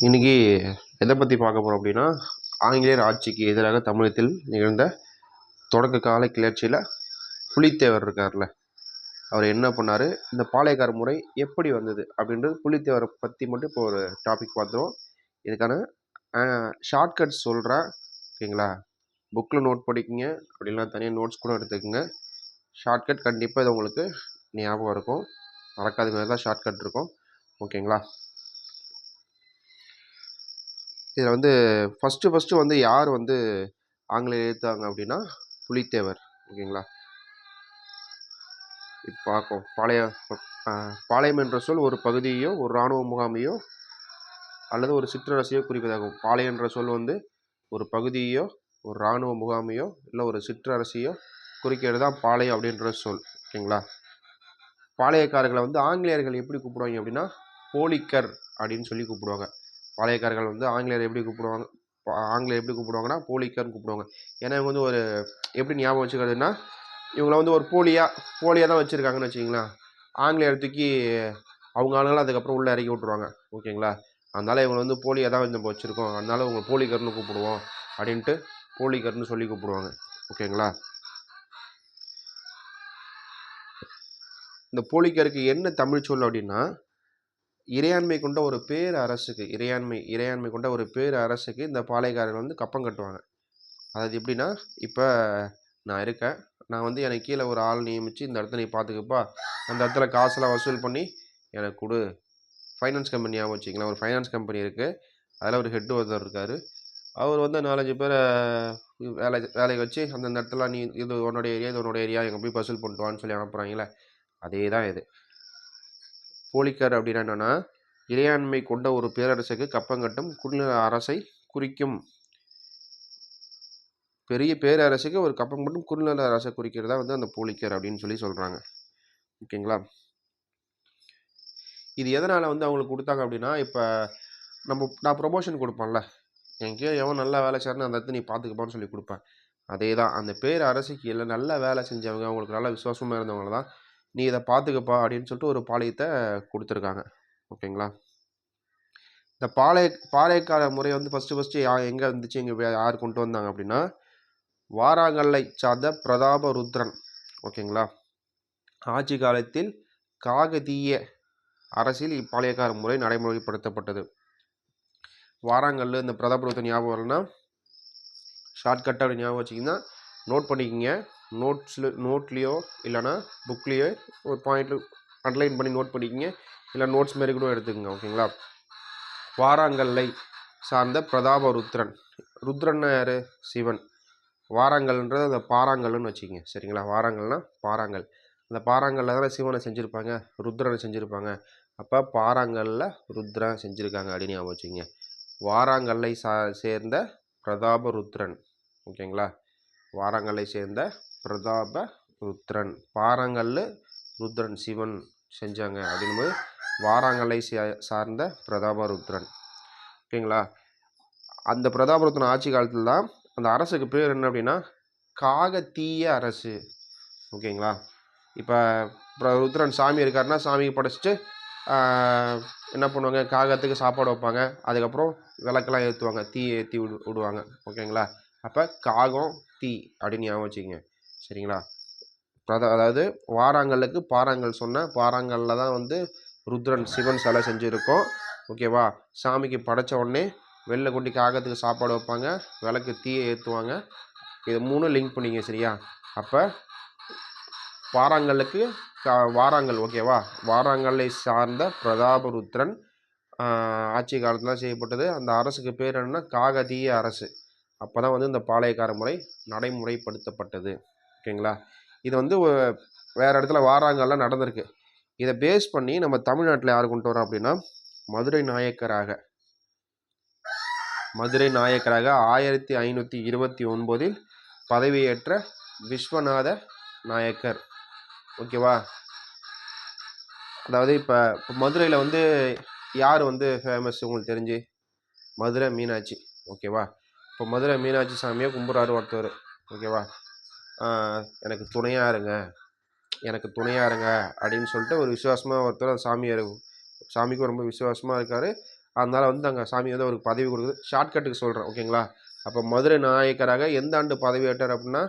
இன்னைக்கு எதை பற்றி பார்க்க போகிறோம் அப்படின்னா, ஆங்கிலேயர் ஆட்சிக்கு எதிராக தமிழகத்தில் நிகழ்ந்த தொடக்க கால கிளர்ச்சியில் புலித்தேவர் இருக்கார்ல, அவர் என்ன பண்ணார், இந்த பாளையக்கார முறை எப்படி வந்தது அப்படின்றது புலித்தேவரை பற்றி மட்டும் இப்போ ஒரு டாபிக் பார்த்துருவோம். இதுக்கான ஷார்ட்கட்ஸ் சொல்கிறேன், ஓகேங்களா? புக்கில் நோட் படிக்கிங்க, அப்படின்னா தனியாக நோட்ஸ் கூட எடுத்துக்கோங்க. ஷார்ட்கட் கண்டிப்பாக இது உங்களுக்கு ஞாபகம் இருக்கும், மறக்காத மாதிரி தான் ஷார்ட்கட் இருக்கும், ஓகேங்களா? இதில் வந்து ஃபஸ்ட்டு வந்து யார் வந்து ஆங்கிலேயர் எதிர்த்தாங்க அப்படின்னா புலித்தேவர், ஓகேங்களா? இப்போ பார்ப்போம். பாளையம் என்ற சொல் ஒரு பகுதியோ ஒரு இராணுவ முகாமையோ அல்லது ஒரு சிற்றரசையோ குறிப்பதாகும். பாளையம் என்ற சொல் வந்து ஒரு பகுதியோ ஒரு இராணுவ முகாமையோ இல்லை ஒரு சிற்றரசையோ குறிக்கிறது தான் பாளையம் அப்படின்ற சொல், ஓகேங்களா? பாளையக்காரர்களை வந்து ஆங்கிலேயர்கள் எப்படி கூப்பிடுவாங்க அப்படின்னா போலிக்கர் அப்படின்னு சொல்லி கூப்பிடுவாங்க. பாளையக்காரர்கள் வந்து ஆங்கிலேயர் எப்படி கூப்பிடுவாங்கன்னா போலிக்கர்னு கூப்பிடுவாங்க. ஏன்னா இவங்க வந்து ஒரு எப்படி ஞாபகம் வச்சுக்கிறதுனா, இவங்கள வந்து ஒரு போலியாக தான் வச்சுருக்காங்கன்னு வச்சுக்கிங்களேன். ஆங்கிலேயர் தூக்கி அவங்க ஆளுங்களும் அதுக்கப்புறம் உள்ளே இறக்கி விட்ருவாங்க, ஓகேங்களா? அதனால் இவங்களை வந்து போலியாக தான் நம்ம வச்சுருக்கோம், அதனால இவங்க போலிக்கர்னு கூப்பிடுவோம் அப்படின்ட்டு போலிக்கர்னு சொல்லி கூப்பிடுவாங்க, ஓகேங்களா? இந்த போலிக்கருக்கு என்ன தமிழ் சொல் அப்படின்னா, இறையாண்மை கொண்ட ஒரு பேர் அரசுக்கு இறையாண்மை கொண்ட ஒரு பேர் அரசுக்கு இந்த பாளையக்காரர்கள் வந்து கப்பம் கட்டுவாங்க. அதாவது எப்படின்னா, இப்போ நான் இருக்கேன், நான் வந்து எனக்கு கீழே ஒரு ஆள் நியமித்து இந்த இடத்த நீ பார்த்துக்கப்பா, அந்த இடத்துல காசெல்லாம் வசூல் பண்ணி எனக்கு கொடு. ஃபைனான்ஸ் கம்பெனி ஞாபகம் வச்சிங்களேன், ஒரு ஃபைனான்ஸ் கம்பெனி இருக்குது, அதில் ஒரு ஹெட் ஒருத்தர் இருக்கார். அவர் வந்து 4-5 பேரை வேலைக்கு வச்சு அந்தந்த இடத்துல நீ இது உன்னோட ஏரியா, இது உன்னோட ஏரியா, எங்கே போய் வசூல் பண்ணிட்டு வான்னு சொல்லி அனுப்புகிறாங்களே, அதே தான் இது. போலிக்கர் அப்படின்னா என்னென்னா, இறையாண்மை கொண்ட ஒரு பேரரசுக்கு கப்பங்கட்டும் குடிநில அரசை குறிக்கும். பெரிய பேரரசுக்கு ஒரு கப்பம் மட்டும் குடிநில அரசை குறிக்கிறதா வந்து அந்த போலிக்கர் அப்படின்னு சொல்லி சொல்கிறாங்க, ஓகேங்களா? இது எதனால் வந்து அவங்களுக்கு கொடுத்தாங்க அப்படின்னா, இப்போ நான் ப்ரொமோஷன் கொடுப்பேன்ல, எங்கேயோ எவன் நல்லா வேலை செய்யறன்னு அந்த இடத்துல நீ பார்த்துக்கப்பான்னு சொல்லி கொடுப்பேன். அதே தான், அந்த பேர் அரசுக்கு இல்லை நல்ல வேலை செஞ்சவங்க, அவங்களுக்கு நல்ல விசுவாசமாக இருந்தவங்க தான் நீ இதை பார்த்துக்கப்பா அப்படின்னு சொல்லிட்டு ஒரு பாளையத்தை கொடுத்துருக்காங்க, ஓகேங்களா? இந்த பாளையக்கார முறை வந்து ஃபஸ்ட்டு எங்கே இருந்துச்சு, இங்கே யார் கொண்டு வந்தாங்க அப்படின்னா வாராங்கல்லை சார்ந்த பிரதாபருத்ரன், ஓகேங்களா? ஆட்சி காலத்தில் காகதீய அரசில் இப்பாளையக்கார முறை நடைமுறைப்படுத்தப்பட்டது. வாராங்கல் இந்த பிரதாபருத்ரன் ஞாபகம் வரலன்னா ஷார்ட்கட்டாக அப்படி ஞாபகம் வச்சிங்கன்னா நோட் பண்ணிக்கிங்க. நோட்லேயோ இல்லைனா புக்லேயோ ஒரு பாயிண்டில் அண்டர்லைன் பண்ணி நோட் பண்ணிக்கிங்க, இல்லை நோட்ஸ் மாரி கூட எடுத்துக்கோங்க, ஓகேங்களா? வாராங்கல்லை சார்ந்த பிரதாபருத்ரன், ருத்ரன்னா யார்? சிவன். வாராங்கல்ன்றது அந்த பாறாங்கல்னு வச்சுக்கிங்க, சரிங்களா? வாராங்கல்னா பாறாங்கல், அந்த பாறாங்கல்ல தானே சிவனை செஞ்சுருப்பாங்க, ருத்ரனை செஞ்சுருப்பாங்க. அப்போ பாறாங்கல்ல ருத்ரன் செஞ்சுருக்காங்க அப்படின்னு ஞாபகம் வச்சுக்கிங்க. வாராங்கல்லை சேர்ந்த பிரதாபருத்ரன், ஓகேங்களா? வாராங்கல்லை சேர்ந்த பிரதாபருத்ரன், பாறாங்கல்ல ருத்ரன் சிவன் செஞ்சாங்க அப்படின்போது வாராங்கல்லை சார்ந்த பிரதாபருத்ரன், ஓகேங்களா? அந்த பிரதாபருத்ரன் ஆட்சி காலத்தில் தான் அந்த அரசுக்கு பேர் என்ன அப்படின்னா காகதீய அரசு, ஓகேங்களா? இப்போ ருத்ரன் சாமி இருக்காருன்னா சாமிக்கு படைச்சிட்டு என்ன பண்ணுவாங்க, காகத்துக்கு சாப்பாடு வைப்பாங்க, அதுக்கப்புறம் விளக்கெல்லாம் ஏற்றுவாங்க, தீ ஏற்றி விடுவாங்க, ஓகேங்களா? அப்போ காகம் தீ அப்படின்னு ஞாபகம் வச்சுக்கோங்க, சரிங்களா? அதாவது வாராங்கல்லுக்கு பாறாங்கல் சொன்ன பாறாங்கல்ல தான் வந்து ருத்ரன் சிவன் சிலை செஞ்சுருக்கோம், ஓகேவா? சாமிக்கு படைச்ச உடனே வெளில கொண்டு காகத்துக்கு சாப்பாடு வைப்பாங்க, விளக்கு தீயை ஏற்றுவாங்க, இது 3 லிங்க் பண்ணிங்க, சரியா? அப்போ பாறாங்கல்லுக்கு வாராங்கல், ஓகேவா? வாராங்கல்லை சார்ந்த பிரதாபருத்ரன் ஆட்சி காலத்தில் செய்யப்பட்டது. அந்த அரசுக்கு பேர் என்னன்னா காகதீய அரசு. அப்போ தான் வந்து இந்த பாளையக்கார முறை நடைமுறைப்படுத்தப்பட்டது, ஓகேங்களா? இது வந்து வேறு இடத்துல வாராங்கல்லாம் நடந்திருக்கு. இதை பேஸ் பண்ணி நம்ம தமிழ்நாட்டில் யார் கொண்டு வரோம் அப்படின்னா மதுரை நாயக்கராக 1529 பதவியேற்ற விஸ்வநாத நாயக்கர், ஓகேவா? அதாவது இப்போ மதுரையில் வந்து யார் வந்து ஃபேமஸ் உங்களுக்கு தெரிஞ்சு? மதுரை மீனாட்சி, ஓகேவா? இப்போ மதுரை மீனாட்சி சாமியை கும்பிட்றாரு ஒருத்தர், ஓகேவா? எனக்கு துணையாக இருங்க அப்படின்னு சொல்லிட்டு ஒரு விசுவாசமாக ஒருத்தர் சாமிக்கும் ரொம்ப விசுவாசமாக இருக்கார். அதனால் வந்து அங்கே சாமி வந்து அவருக்கு பதவி கொடுக்குது. ஷார்ட்கட்டுக்கு சொல்கிறேன், ஓகேங்களா? அப்போ மதுரை நாயக்கராக எந்த ஆண்டு பதவியேற்றார் அப்படின்னா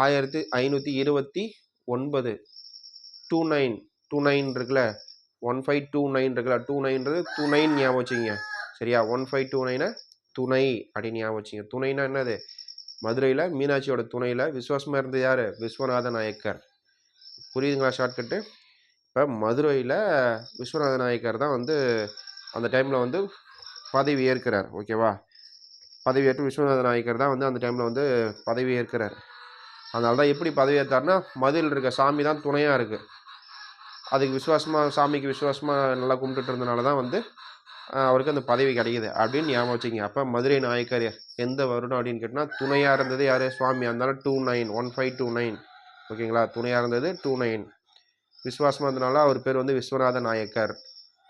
1529. 29 இருக்குல்ல, 1529 இருக்குல்ல, 29 துணை ஞாபகம் வச்சுங்க. சரியா? 1529 துணை அப்படின்னு ஞாபகம் வச்சுங்க. துணைனா என்னது? மதுரையில் மீனாட்சியோட துணையில் விசுவாசமாக இருந்தது யார்? விஸ்வநாத நாயக்கர். புரியுதுங்களா ஷார்ட்கட்டு? இப்போ மதுரையில் விஸ்வநாத நாயக்கர் தான் வந்து அந்த டைமில் வந்து பதவி ஏற்கிறார், ஓகேவா? பதவி ஏற்று விஸ்வநாத நாயக்கர் தான் வந்து அந்த டைமில் வந்து பதவி ஏற்கிறார். அதனால தான் எப்படி பதவி ஏற்றார்னா, மதுரையில் இருக்க சாமி தான் துணையாக இருக்குது. அதுக்கு விசுவாசமாக, சாமிக்கு விசுவாசமாக நல்லா கும்பிட்டுட்டு இருந்தனால தான் வந்து அவருக்கு அந்த பதவி கிடைக்குது அப்படின்னு ஞாபகம் வச்சுங்க. அப்போ மதுரை நாயக்கர் எந்த வருடம் அப்படின்னு கேட்டால் துணையாக இருந்தது யார்? சுவாமி. அதனால 1529, ஓகேங்களா? துணையாக இருந்தது 29. விசுவாசமாக இருந்தனால அவர் பேர் வந்து விஸ்வநாத நாயக்கர்.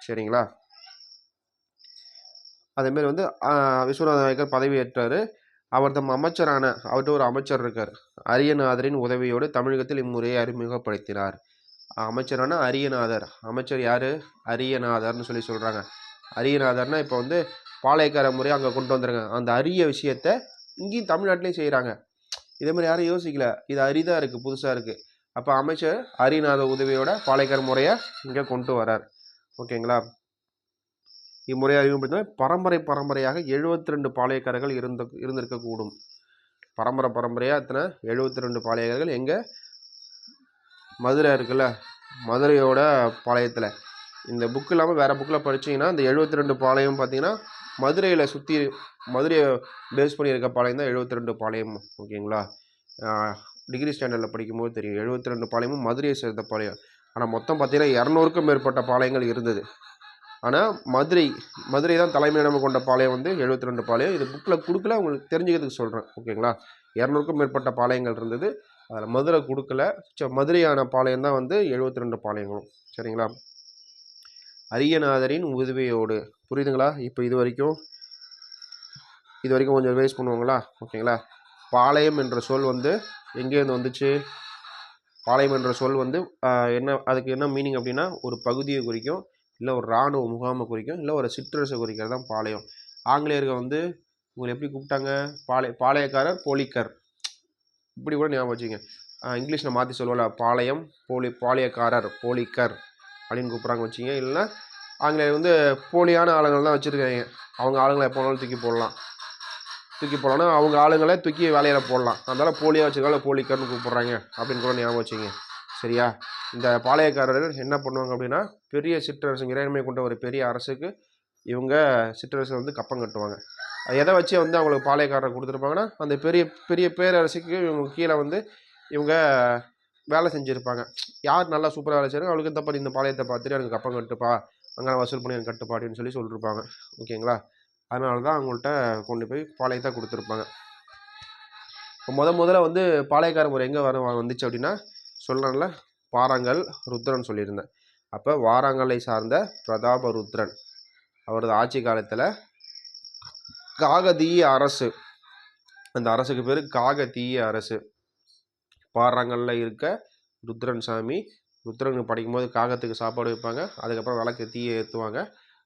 சரிங்களா? அதேமாரி வந்து விஸ்வநாத நாயக்கர் பதவி ஏற்றார். அவர் தம் அமைச்சரான, அவர்கிட்ட ஒரு அமைச்சர் இருக்கார், அரியநாதரின் உதவியோடு தமிழகத்தில் இம்முறையை அறிமுகப்படுத்தினார். அமைச்சரான அரியநாதர். அமைச்சர் யார்? அரியநாதர்னு சொல்லி சொல்கிறாங்க. அரியநாதர்னா இப்போ வந்து பாளையக்கார முறையை அங்கே கொண்டு வந்துருங்க. அந்த அரிய விஷயத்த இங்கேயும் தமிழ்நாட்டிலையும் செய்கிறாங்க. இதே மாதிரி யாரும் யோசிக்கல. இது அரிதாக இருக்குது, புதுசாக இருக்குது. அப்போ அமைச்சர் அரியநாதர் உதவியோட பாளையக்கார முறையை இங்கே கொண்டு வரார், ஓகேங்களா? இம்முறையை அறிமுகப்படுத்தினா பரம்பரையாக 72 பாளையக்காரர்கள் இருந்திருக்கக்கூடும். பரம்பரையாக எத்தனை? 72 பாளையக்காரர்கள். எங்கே? மதுரை இருக்குல்ல, மதுரையோட பாளையத்தில். இந்த புக்கு இல்லாமல் வேறு புக்கில் படிச்சிங்கன்னா இந்த 72 பாளையம் பார்த்தீங்கன்னா மதுரையில் சுற்றி, மதுரையை பேஸ் பண்ணி இருக்க பாளையம் தான் 72 பாளையம், ஓகேங்களா? டிகிரி ஸ்டாண்டர்டில் படிக்கும்போது தெரியும் 72 பாளையமும் மதுரையை சேர்ந்த பாளையம். ஆனால் மொத்தம் பார்த்தீங்கன்னா 200க்கும் மேற்பட்ட பாளையங்கள் இருந்தது. ஆனால் மதுரை தான் தலைமையிடம் கொண்ட பாளையம் வந்து 72 பாளையம். இது புக்கில் கொடுக்கல, உங்களுக்கு தெரிஞ்சுக்கிறதுக்கு சொல்கிறேன், ஓகேங்களா? 200க்கும் மேற்பட்ட பாளையங்கள் இருந்தது. அதில் மதுரை கொடுக்கல. மதுரையான பாளையம் தான் வந்து 72 பாளையங்களும். சரிங்களா? அரியநாதரின் உதவியோடு. புரியுதுங்களா? இப்போ இது வரைக்கும் கொஞ்சம் ரிவைஸ் பண்ணுவாங்களா? ஓகேங்களா? பாளையம் என்ற சொல் வந்து எங்கேருந்து வந்துச்சு? பாளையம் என்ற சொல் வந்து என்ன, அதுக்கு என்ன மீனிங் அப்படின்னா ஒரு பகுதியை குறிக்கும், இல்லை ஒரு இராணுவ முகாமை குறிக்கும், இல்லை ஒரு சிற்றரசை குறிக்கிறது தான் பாளையம். ஆங்கிலேயர்கள் வந்து உங்களை எப்படி கூப்பிட்டாங்க? பாளையக்காரர், போலிக்கர், இப்படி கூட ஞாபகம் வச்சுங்க. இங்கிலீஷில் மாற்றி சொல்லுவாங்க, பாளையம் பாளையக்காரர், போலிக்கர் அப்படின்னு கூப்பிட்றாங்க வச்சுங்க. இல்லைன்னா ஆங்கிலேயர் வந்து போலியான ஆளுங்கள் தான் வச்சுருக்காங்க. அவங்க ஆளுங்களை எப்போ வேணாலும் தூக்கி போடலாம்னா அவங்க ஆளுங்களை தூக்கி வேலையில் போடலாம். அதனால் போலியாக வச்சுருக்காங்க, போலிக்கர்னு கூப்பிட்றாங்க அப்படின்னு கூட ஞாபகம் வச்சுங்க. சரியா? இந்த பாளையக்காரர்கள் என்ன பண்ணுவாங்க அப்படின்னா, பெரிய சிற்றரசு, இறையாண்மை கொண்ட ஒரு பெரிய அரசுக்கு இவங்க சிற்றரசு வந்து கப்பம் கட்டுவாங்க. எதை வச்சு வந்து அவங்களுக்கு பாளையக்காரரை கொடுத்துருப்பாங்கன்னா, அந்த பெரிய பேரரசுக்கு இவங்க கீழே வந்து இவங்க வேலை செஞ்சுருப்பாங்க. யார் நல்லா சூப்பராக வேலை செய்கிறாங்க அவளுக்கு தப்பா இந்த பாளையத்தை பார்த்துட்டு எனக்கு கப்பம் கட்டுப்பா, அங்கே வசூல் பண்ணி எனக்கு கட்டுப்பா அப்படின்னு சொல்லியிருப்பாங்க, ஓகேங்களா? அதனால தான் அவங்கள்ட்ட கொண்டு போய் பாளையத்தை கொடுத்துருப்பாங்க. இப்போ முதல்ல வந்து பாளையக்கார முறை எங்கே வந்துச்சு அப்படின்னா, சொல்கிறேன்ல, வாராங்கல் ருத்ரன் சொல்லியிருந்தேன். அப்போ வாராங்கலை சார்ந்த பிரதாப ருத்ரன் அவரது ஆட்சி காலத்தில் காகதீய அரசு, அந்த அரசுக்கு பேர் காகதீய அரசு. பாறாங்கல்ல இருக்க ருத்ரன் சாமி, ருத்ரனுக்கு படிக்கும்போது காகத்துக்கு சாப்பாடு வைப்பாங்க, அதுக்கப்புறம் விளக்கு தீயை ஏற்றுவாங்க.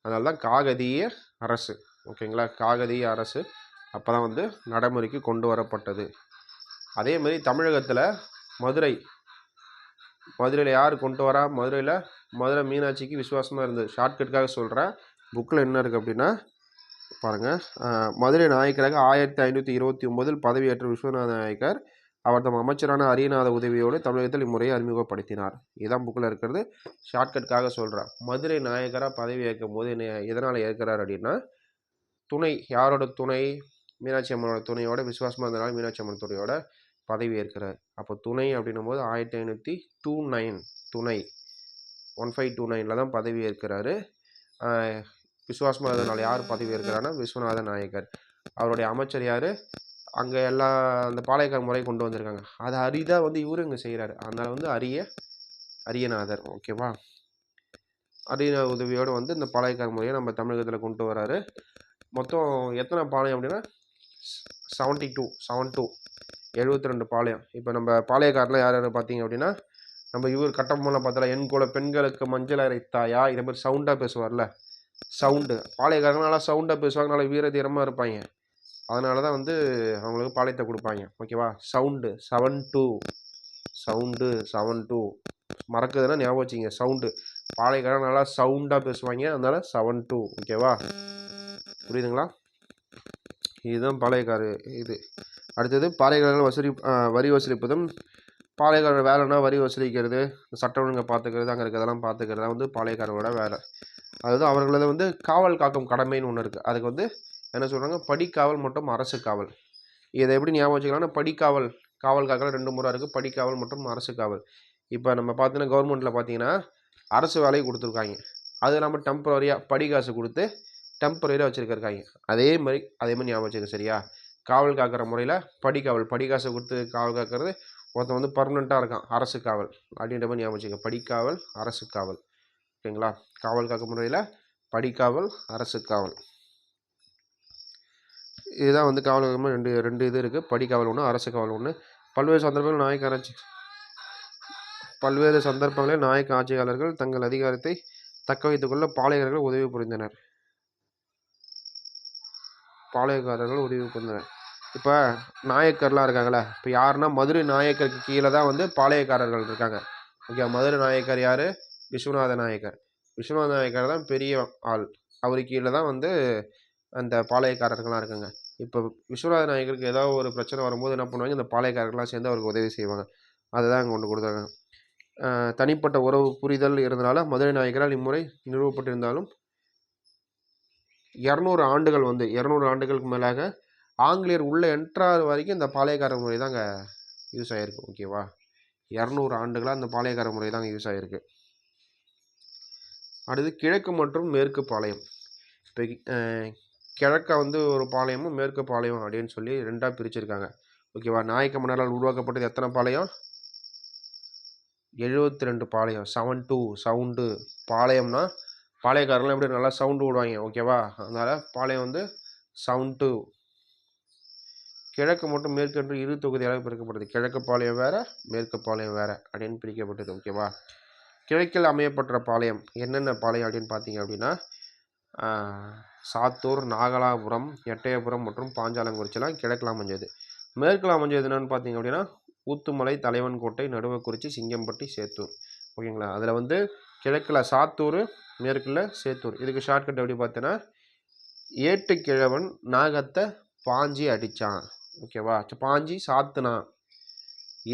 அதனால தான் காகதீய அரசு, ஓகேங்களா? காகதீய அரசு அப்போ தான் வந்து நடைமுறைக்கு கொண்டு வரப்பட்டது. அதே மாதிரி தமிழகத்தில் மதுரையில் யார் கொண்டு வரா? மதுரை மீனாட்சிக்கு விசுவாசமாக இருந்தது. ஷார்ட்கட்டுக்காக சொல்கிறேன், புக்கில் என்ன இருக்குது அப்படின்னா பாருங்கள். மதுரை நாயக்கராக 1529 பதவியேற்ற விஸ்வநாத நாயக்கர் அவர் தம் அமைச்சரான அரியநாத உதவியோடு தமிழகத்தில் இம்முறையை அறிமுகப்படுத்தினார். இதுதான் புக்கில் இருக்கிறது. ஷார்ட்கட்டுக்காக சொல்கிறேன். மதுரை நாயக்கராக பதவி ஏற்கும் போது எதனால் ஏற்கிறார் அப்படின்னா, துணை, யாரோட துணை? மீனாட்சி அம்மனோட துணையோட, விசுவாசமாக இருந்தனால மீனாட்சி அம்மன் துணையோட பதவி ஏற்கிறார். அப்போ துணை அப்படின்னும் போது 1529 துணை 1529 தான் பதவி ஏற்கிறாரு. விசுவாசமாக இருந்தனால யார் பதவி ஏற்கிறாருன்னா விஸ்வநாத நாயக்கர். அவருடைய அமைச்சர் யார்? அங்கே எல்லா அந்த பாளையக்கார முறை கொண்டு வந்திருக்காங்க. அது அரிதாக வந்து இவரு இங்கே செய்கிறாரு. அதனால் வந்து அரியநாதர், ஓகேவா? அரியநாதர் உதவியோடு வந்து இந்த பாளையக்கார முறையை நம்ம தமிழகத்தில் கொண்டு வராரு. மொத்தம் எத்தனை பாளையம் அப்படின்னா 72 பாளையம். இப்போ நம்ம பாளையக்காரில் யார் பார்த்தீங்க அப்படின்னா, நம்ம இவர் கட்டபொம்மன்லாம் பார்த்தால என் கூட பெண்களுக்கு மஞ்சள் அரைத்தாயா, இதை மாதிரி சவுண்டாக பேசுவார்ல, சவுண்டு. பாளையக்காரங்க நல்லா சவுண்டாக பேசுவாங்க, நல்லா வீர தீரமாக இருப்பாங்க. அதனால தான் வந்து அவங்களுக்கு பாளையத்தை கொடுப்பாங்க. ஓகேவா? சவுண்டு 7-2 சவுண்டு 7-2 மறக்குதுன்னா ஞாபகம் வச்சுங்க. சவுண்டு பாளையக்காரங்க நல்லா சவுண்டாக பேசுவாங்க, அதனால 7-2. ஓகேவா? புரியுதுங்களா? இதுதான் பாளையக்காரு இது. அடுத்தது பாளையக்காரர்கள் வரி வசூலிப்பதும். பாளையக்காரர் வேலைன்னா வரி வசூலிக்கிறது, சட்ட ஒழுங்கை பார்த்துக்கிறது, அங்கே இருக்கிறதெல்லாம் பார்த்துக்கிறது தான் வந்து பாளையக்காரரோட வேலை. அதுதான் அவர்களது வந்து காவல் காக்கும் கடமைன்னு ஒன்று இருக்குது. அதுக்கு வந்து என்ன சொல்கிறாங்க, படிக்காவல் மற்றும் அரசு காவல். இதை எப்படி ஞாபகம் வச்சுக்கலாம்னா, படிக்காவல் காவல் காக்கல 2 முறை இருக்குது, படிக்காவல் மற்றும் அரசு காவல். இப்போ நம்ம பார்த்தீங்கன்னா கவர்மெண்ட்டில் பார்த்தீங்கன்னா அரசு வேலையை கொடுத்துருக்காங்க, அது நம்ம டெம்பரரியாக படி காசு கொடுத்து டெம்பரரியாக வச்சுருக்காங்க. அதே மாதிரி ஞாபகம் வச்சுக்க. சரியா? காவல் காக்கிற முறையில் படிக்காவல் படி காசை கொடுத்து காவல் காக்கிறது, ஒருத்தன் வந்து பர்மனெண்ட்டாக இருக்கான் அரசு காவல் அப்படின்ற மாதிரி ஞாபகம் வச்சுக்க. படிக்காவல் அரசு காவல். ஓகேங்களா? காவல் காக்கும் முறையில் படிக்காவல் அரசு காவல். இதுதான் வந்து காவல் காக்கும் ரெண்டு இது இருக்குது. படிக்காவல் ஒன்று, அரசு காவல் ஒன்று. பல்வேறு சந்தர்ப்பங்களில் நாயக்க ஆட்சியாளர்கள் தங்கள் அதிகாரத்தை தக்க வைத்துக் கொள்ள பாளையக்காரர்கள் உதவி புரிந்தனர். இப்போ நாயக்கர்லாம் இருக்காங்களே, இப்போ யாருன்னா மதுரை நாயக்கருக்கு கீழே தான் வந்து பாளையக்காரர்கள் இருக்காங்க. ஓகே, மதுரை நாயக்கர் யார்? விஸ்வநாத நாயக்கர். விஸ்வநாத நாயக்கர் தான் பெரிய ஆள். அவருக்கு கீழே தான் வந்து அந்த பாளையக்காரர்கள்லாம் இருக்காங்க. இப்போ விஸ்வநாத நாயக்கருக்கு ஏதாவது ஒரு பிரச்சனை வரும்போது என்ன பண்ணுவாங்க, இந்த பாளையக்காரர்கள்லாம் சேர்ந்து அவருக்கு உதவி செய்வாங்க. அதை தான் அங்கே கொண்டு கொடுத்தாங்க. தனிப்பட்ட உறவு புரிதல் இருந்தனால மதுரை நாயக்கரால் இம்முறை நிறுவப்பட்டிருந்தாலும் 200 ஆண்டுகள் வந்து 200 ஆண்டுகளுக்கு மேலாக ஆங்கிலேயர் உள்ளே என்ட்ரார் வரைக்கும் இந்த பாளையக்கார முறை தாங்க யூஸ் ஆகிருக்கு. ஓகேவா? 200 ஆண்டுகளாக இந்த பாளையக்கார முறை தாங்க யூஸ் ஆகிருக்கு. அடுத்து கிழக்கு மற்றும் மேற்கு பாளையம். இப்போ கிழக்க வந்து ஒரு பாளையமும் மேற்கு பாளையம் அப்படின்னு சொல்லி 2ஆக பிரிச்சிருக்காங்க. ஓகேவா? நாயக்க மன்னரால் உருவாக்கப்பட்டது எத்தனை பாளையம்? 72 பாளையம். 7-2 சவுண்டு. பாளையம்னா பாளையக்காரங்களாம் எப்படி நல்லா சவுண்டு விடுவாங்க. ஓகேவா? அதனால் பாளையம் வந்து 7-2. கிழக்கு மற்றும் மேற்கு என்று இரு தொகுதியாக பிரிக்கப்பட்டது. கிழக்கு பாளையம் வேறு, மேற்கு பாளையம் வேறு அப்படின்னு பிரிக்கப்பட்டது. ஓகேவா? கிழக்கில் அமையப்பட்ட பாளையம் என்னென்ன பாளையம் அப்படின்னு பார்த்தீங்க அப்படின்னா, சாத்தூர், நாகலாபுரம், எட்டயபுரம் மற்றும் பாஞ்சாலங்குறிச்சிலாம் கிழக்கில் அமைஞ்சது. மேற்கில் அமைஞ்சது என்னென்னு பார்த்தீங்க அப்படின்னா, ஊத்துமலை, தலைவன்கோட்டை, நடுவக்குறிச்சி, சிங்கம்பட்டி, சேத்தூர். ஓகேங்களா? அதில் வந்து கிழக்கில் சாத்தூர், மேற்கில் சேத்தூர். இதுக்கு ஷார்ட்கட் எப்படி பார்த்தீங்கன்னா, ஏட்டுக்கிழவன் நாகத்தை பாஞ்சி அடித்தான். ஓகேவா? பாஞ்சி சாத்துனா.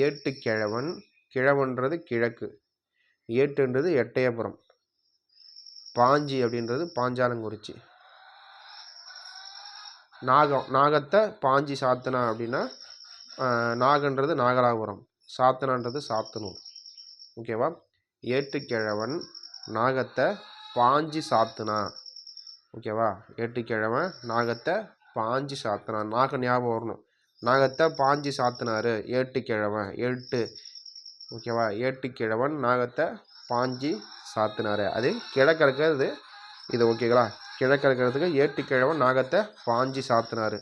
ஏட்டுக்கிழவன், கிழவன்றது கிழக்கு, ஏட்டுன்றது எட்டயபுரம், பாஞ்சி அப்படின்றது பாஞ்சாலங்குறிச்சி. நாகத்தை பாஞ்சி சாத்துனா அப்படின்னா நாகன்றது நாகலாபுரம், சாத்தனான்றது சாத்தனூர். ஓகேவா? ஏட்டுக்கிழவன் நாகத்தை பாஞ்சி சாத்துனா. ஓகேவா? ஏட்டுக்கிழவன் நாகத்தை பாஞ்சி சாத்துனா. நாக ஞாபகம் வரணும். நாகத்தை பாஞ்சி சாத்தினாரு ஏட்டுக்கிழவன். ஓகேவா? ஏட்டுக்கிழவன் நாகத்தை பாஞ்சி சாத்தினாரு. அது கிழக்க இருக்கிறது இது. ஓகேங்களா? கிழக்க இருக்கிறதுக்கு ஏட்டுக்கிழவன் நாகத்தை பாஞ்சி சாத்தினாரு.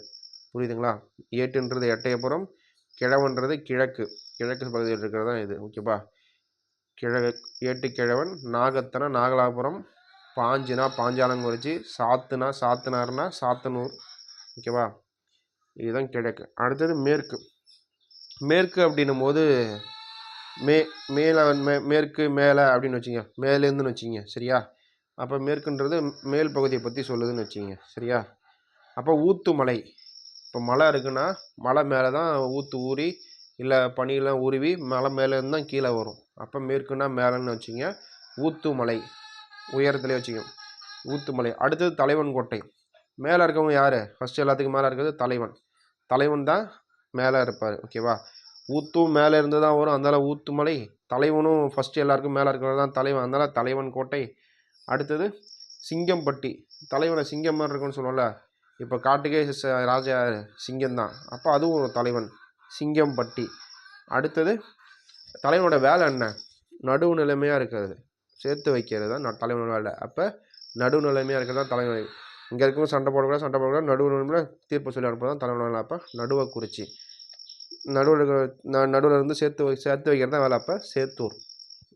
புரியுதுங்களா? ஏட்டுன்றது எட்டயபுரம், கிழவன்றது கிழக்கு பகுதியில் இருக்கிறது தான் இது. ஓகேவா? ஏட்டுக்கிழவன் நாகத்தனா நாகலாபுரம், பாஞ்சினா பாஞ்சாலங்குறிச்சி, சாத்துனார்னா சாத்தனூர். ஓகேவா? இதுதான் கிழக்கு. அடுத்தது மேற்கு அப்படின்னும் போது மேற்கு மேலே அப்படின்னு வச்சுங்க, மேலேருந்துன்னு வச்சுங்க. சரியா? அப்போ மேற்குன்றது மேல் பகுதியை பற்றி சொல்லுதுன்னு வச்சுங்க. சரியா? அப்போ ஊத்துமலை. இப்போ மலை இருக்குன்னா மலை மேலே தான் ஊறி இல்லை பனியெல்லாம் உருவி மலை மேலேருந்து தான் கீழே வரும். அப்போ மேற்குன்னா மேலேன்னு வச்சுங்க. ஊத்துமலை உயரத்துலேயே வச்சுங்க, ஊத்துமலை. அடுத்தது தலைவன்கோட்டை. மேலே இருக்கவங்க யார்? ஃபஸ்ட்டு எல்லாத்துக்கும் மேலே இருக்கிறது தலைவன் தான் மேலே இருப்பார். ஓகேவா? ஊத்தும் மேலே இருந்து தான் வரும், அதனால் ஊத்துமலை. தலைவனும் ஃபஸ்ட்டு எல்லாருக்கும் மேலே இருக்கிறது தான் தலைவன், அதனால் தலைவன் கோட்டை. அடுத்தது சிங்கம்பட்டி. தலைவனை சிங்கம் மாதிரி இருக்குன்னு சொல்லுவோம்ல, இப்போ காட்டுக்கே ராஜா சிங்கம்தான், அப்போ அதுவும் ஒரு தலைவன், சிங்கம்பட்டி. அடுத்தது தலைவனோட வேலை என்ன? நடுவுநிலைமையாக இருக்கிறது, சேர்த்து வைக்கிறது தான் தலைவனோட வேலை. அப்போ நடுநிலைமையாக இருக்கிறது தான் தலைவன். இங்கே இருக்கவும் சண்டை போடக்கூடாது, நடுவுநிலைமையில் தீர்ப்பு சொல்லி அனுப்புறது தான் தலைவனோட வேலை. அப்போ நடுவக்குறிச்சி. நடுவில் இருந்து சேர்த்து வைக்கிறது தான் வேலை. அப்போ சேத்தூர்.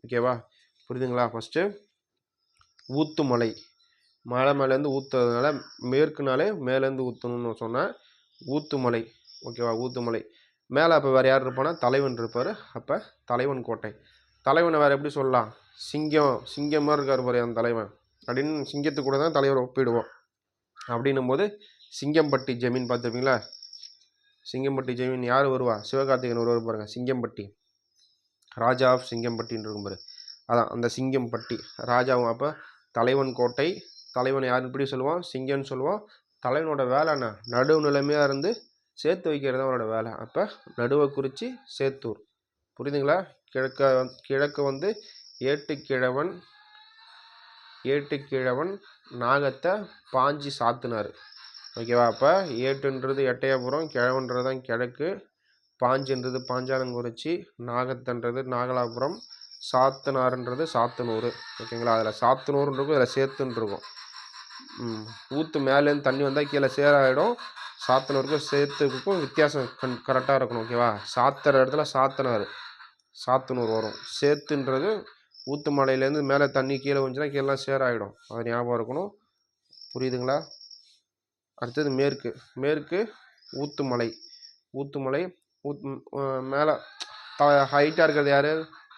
ஓகேவா? புரியுதுங்களா? ஃபஸ்ட்டு ஊத்துமலை, மலை மேலேருந்து ஊற்றுறதுனால மேற்குனாலே மேலேருந்து ஊற்றணும்னு சொன்னேன். ஊத்துமலை. ஓகேவா? ஊத்துமலை. மேலே அப்போ வேறு யார் இருப்பானா? தலைவன் இருப்பார். அப்போ தலைவன் கோட்டை. தலைவனை வேறு எப்படி சொல்லலாம்? சிங்கம் மாதிரி இருக்கார் பாரு அந்த தலைவன் அப்படின்னு சிங்கத்துக்கு கூட தான் தலைவரை ஒப்பிடுவோம். அப்படின்னும் போது சிங்கம்பட்டி ஜமீன் பார்த்துருப்பீங்களா? சிங்கம்பட்டி ஜமீன் யார் வருவா? சிவகார்த்திகேயன் ஒருவர் பாருங்க. சிங்கம்பட்டி ராஜா ஆஃப் சிங்கம்பட்டின்னு இருக்கும் பாரு. அதான் அந்த சிங்கம்பட்டி ராஜாவும். அப்போ தலைவன் கோட்டை. தலைவன் யாருன்னு இப்படி சொல்லுவான்? சிங்கம்னு சொல்லுவான். தலைவனோட வேலை என்ன? நடுவு நிலைமையாக இருந்து சேர்த்து வைக்கிறது தான் அவனோட வேலை. அப்போ நடுவை குறிச்சி சேத்தூர். புரியுதுங்களா? கிழக்கு வந்து ஏட்டுக்கிழவன் நாகத்தை பாஞ்சி சாத்தினார். ஓகேவா? அப்போ ஏட்டுன்றது எட்டயபுரம், கிழவன்றது தான் கிழக்கு, பாஞ்சுன்றது பாஞ்சாலங்குறிச்சி, நாகத்தன்றது நாகலாபுரம், சாத்தனார்ன்றது சாத்தனூர். ஓகேங்களா? அதில் சாத்தனூர்னு இருக்கும், அதில் சேத்துன்னு இருக்கும். ஊற்று மேலேருந்து தண்ணி வந்தால் கீழே சேராயிடும். சாத்தனூருக்கும் சேத்துக்கும் வித்தியாசம் கரெக்டாக இருக்கணும். ஓகேவா? சாத்துற இடத்துல சாத்தனூர் வரும். சேத்துன்றது ஊத்து மலையிலேருந்து மேலே தண்ணி கீழே வந்துச்சுன்னா கீழே சேராயிடும். அது ஞாபகம் இருக்கணும். புரியுதுங்களா? அடுத்தது மேற்கு ஊத்துமலை. மேலே ஹைட்டாக இருக்கிறது யார்?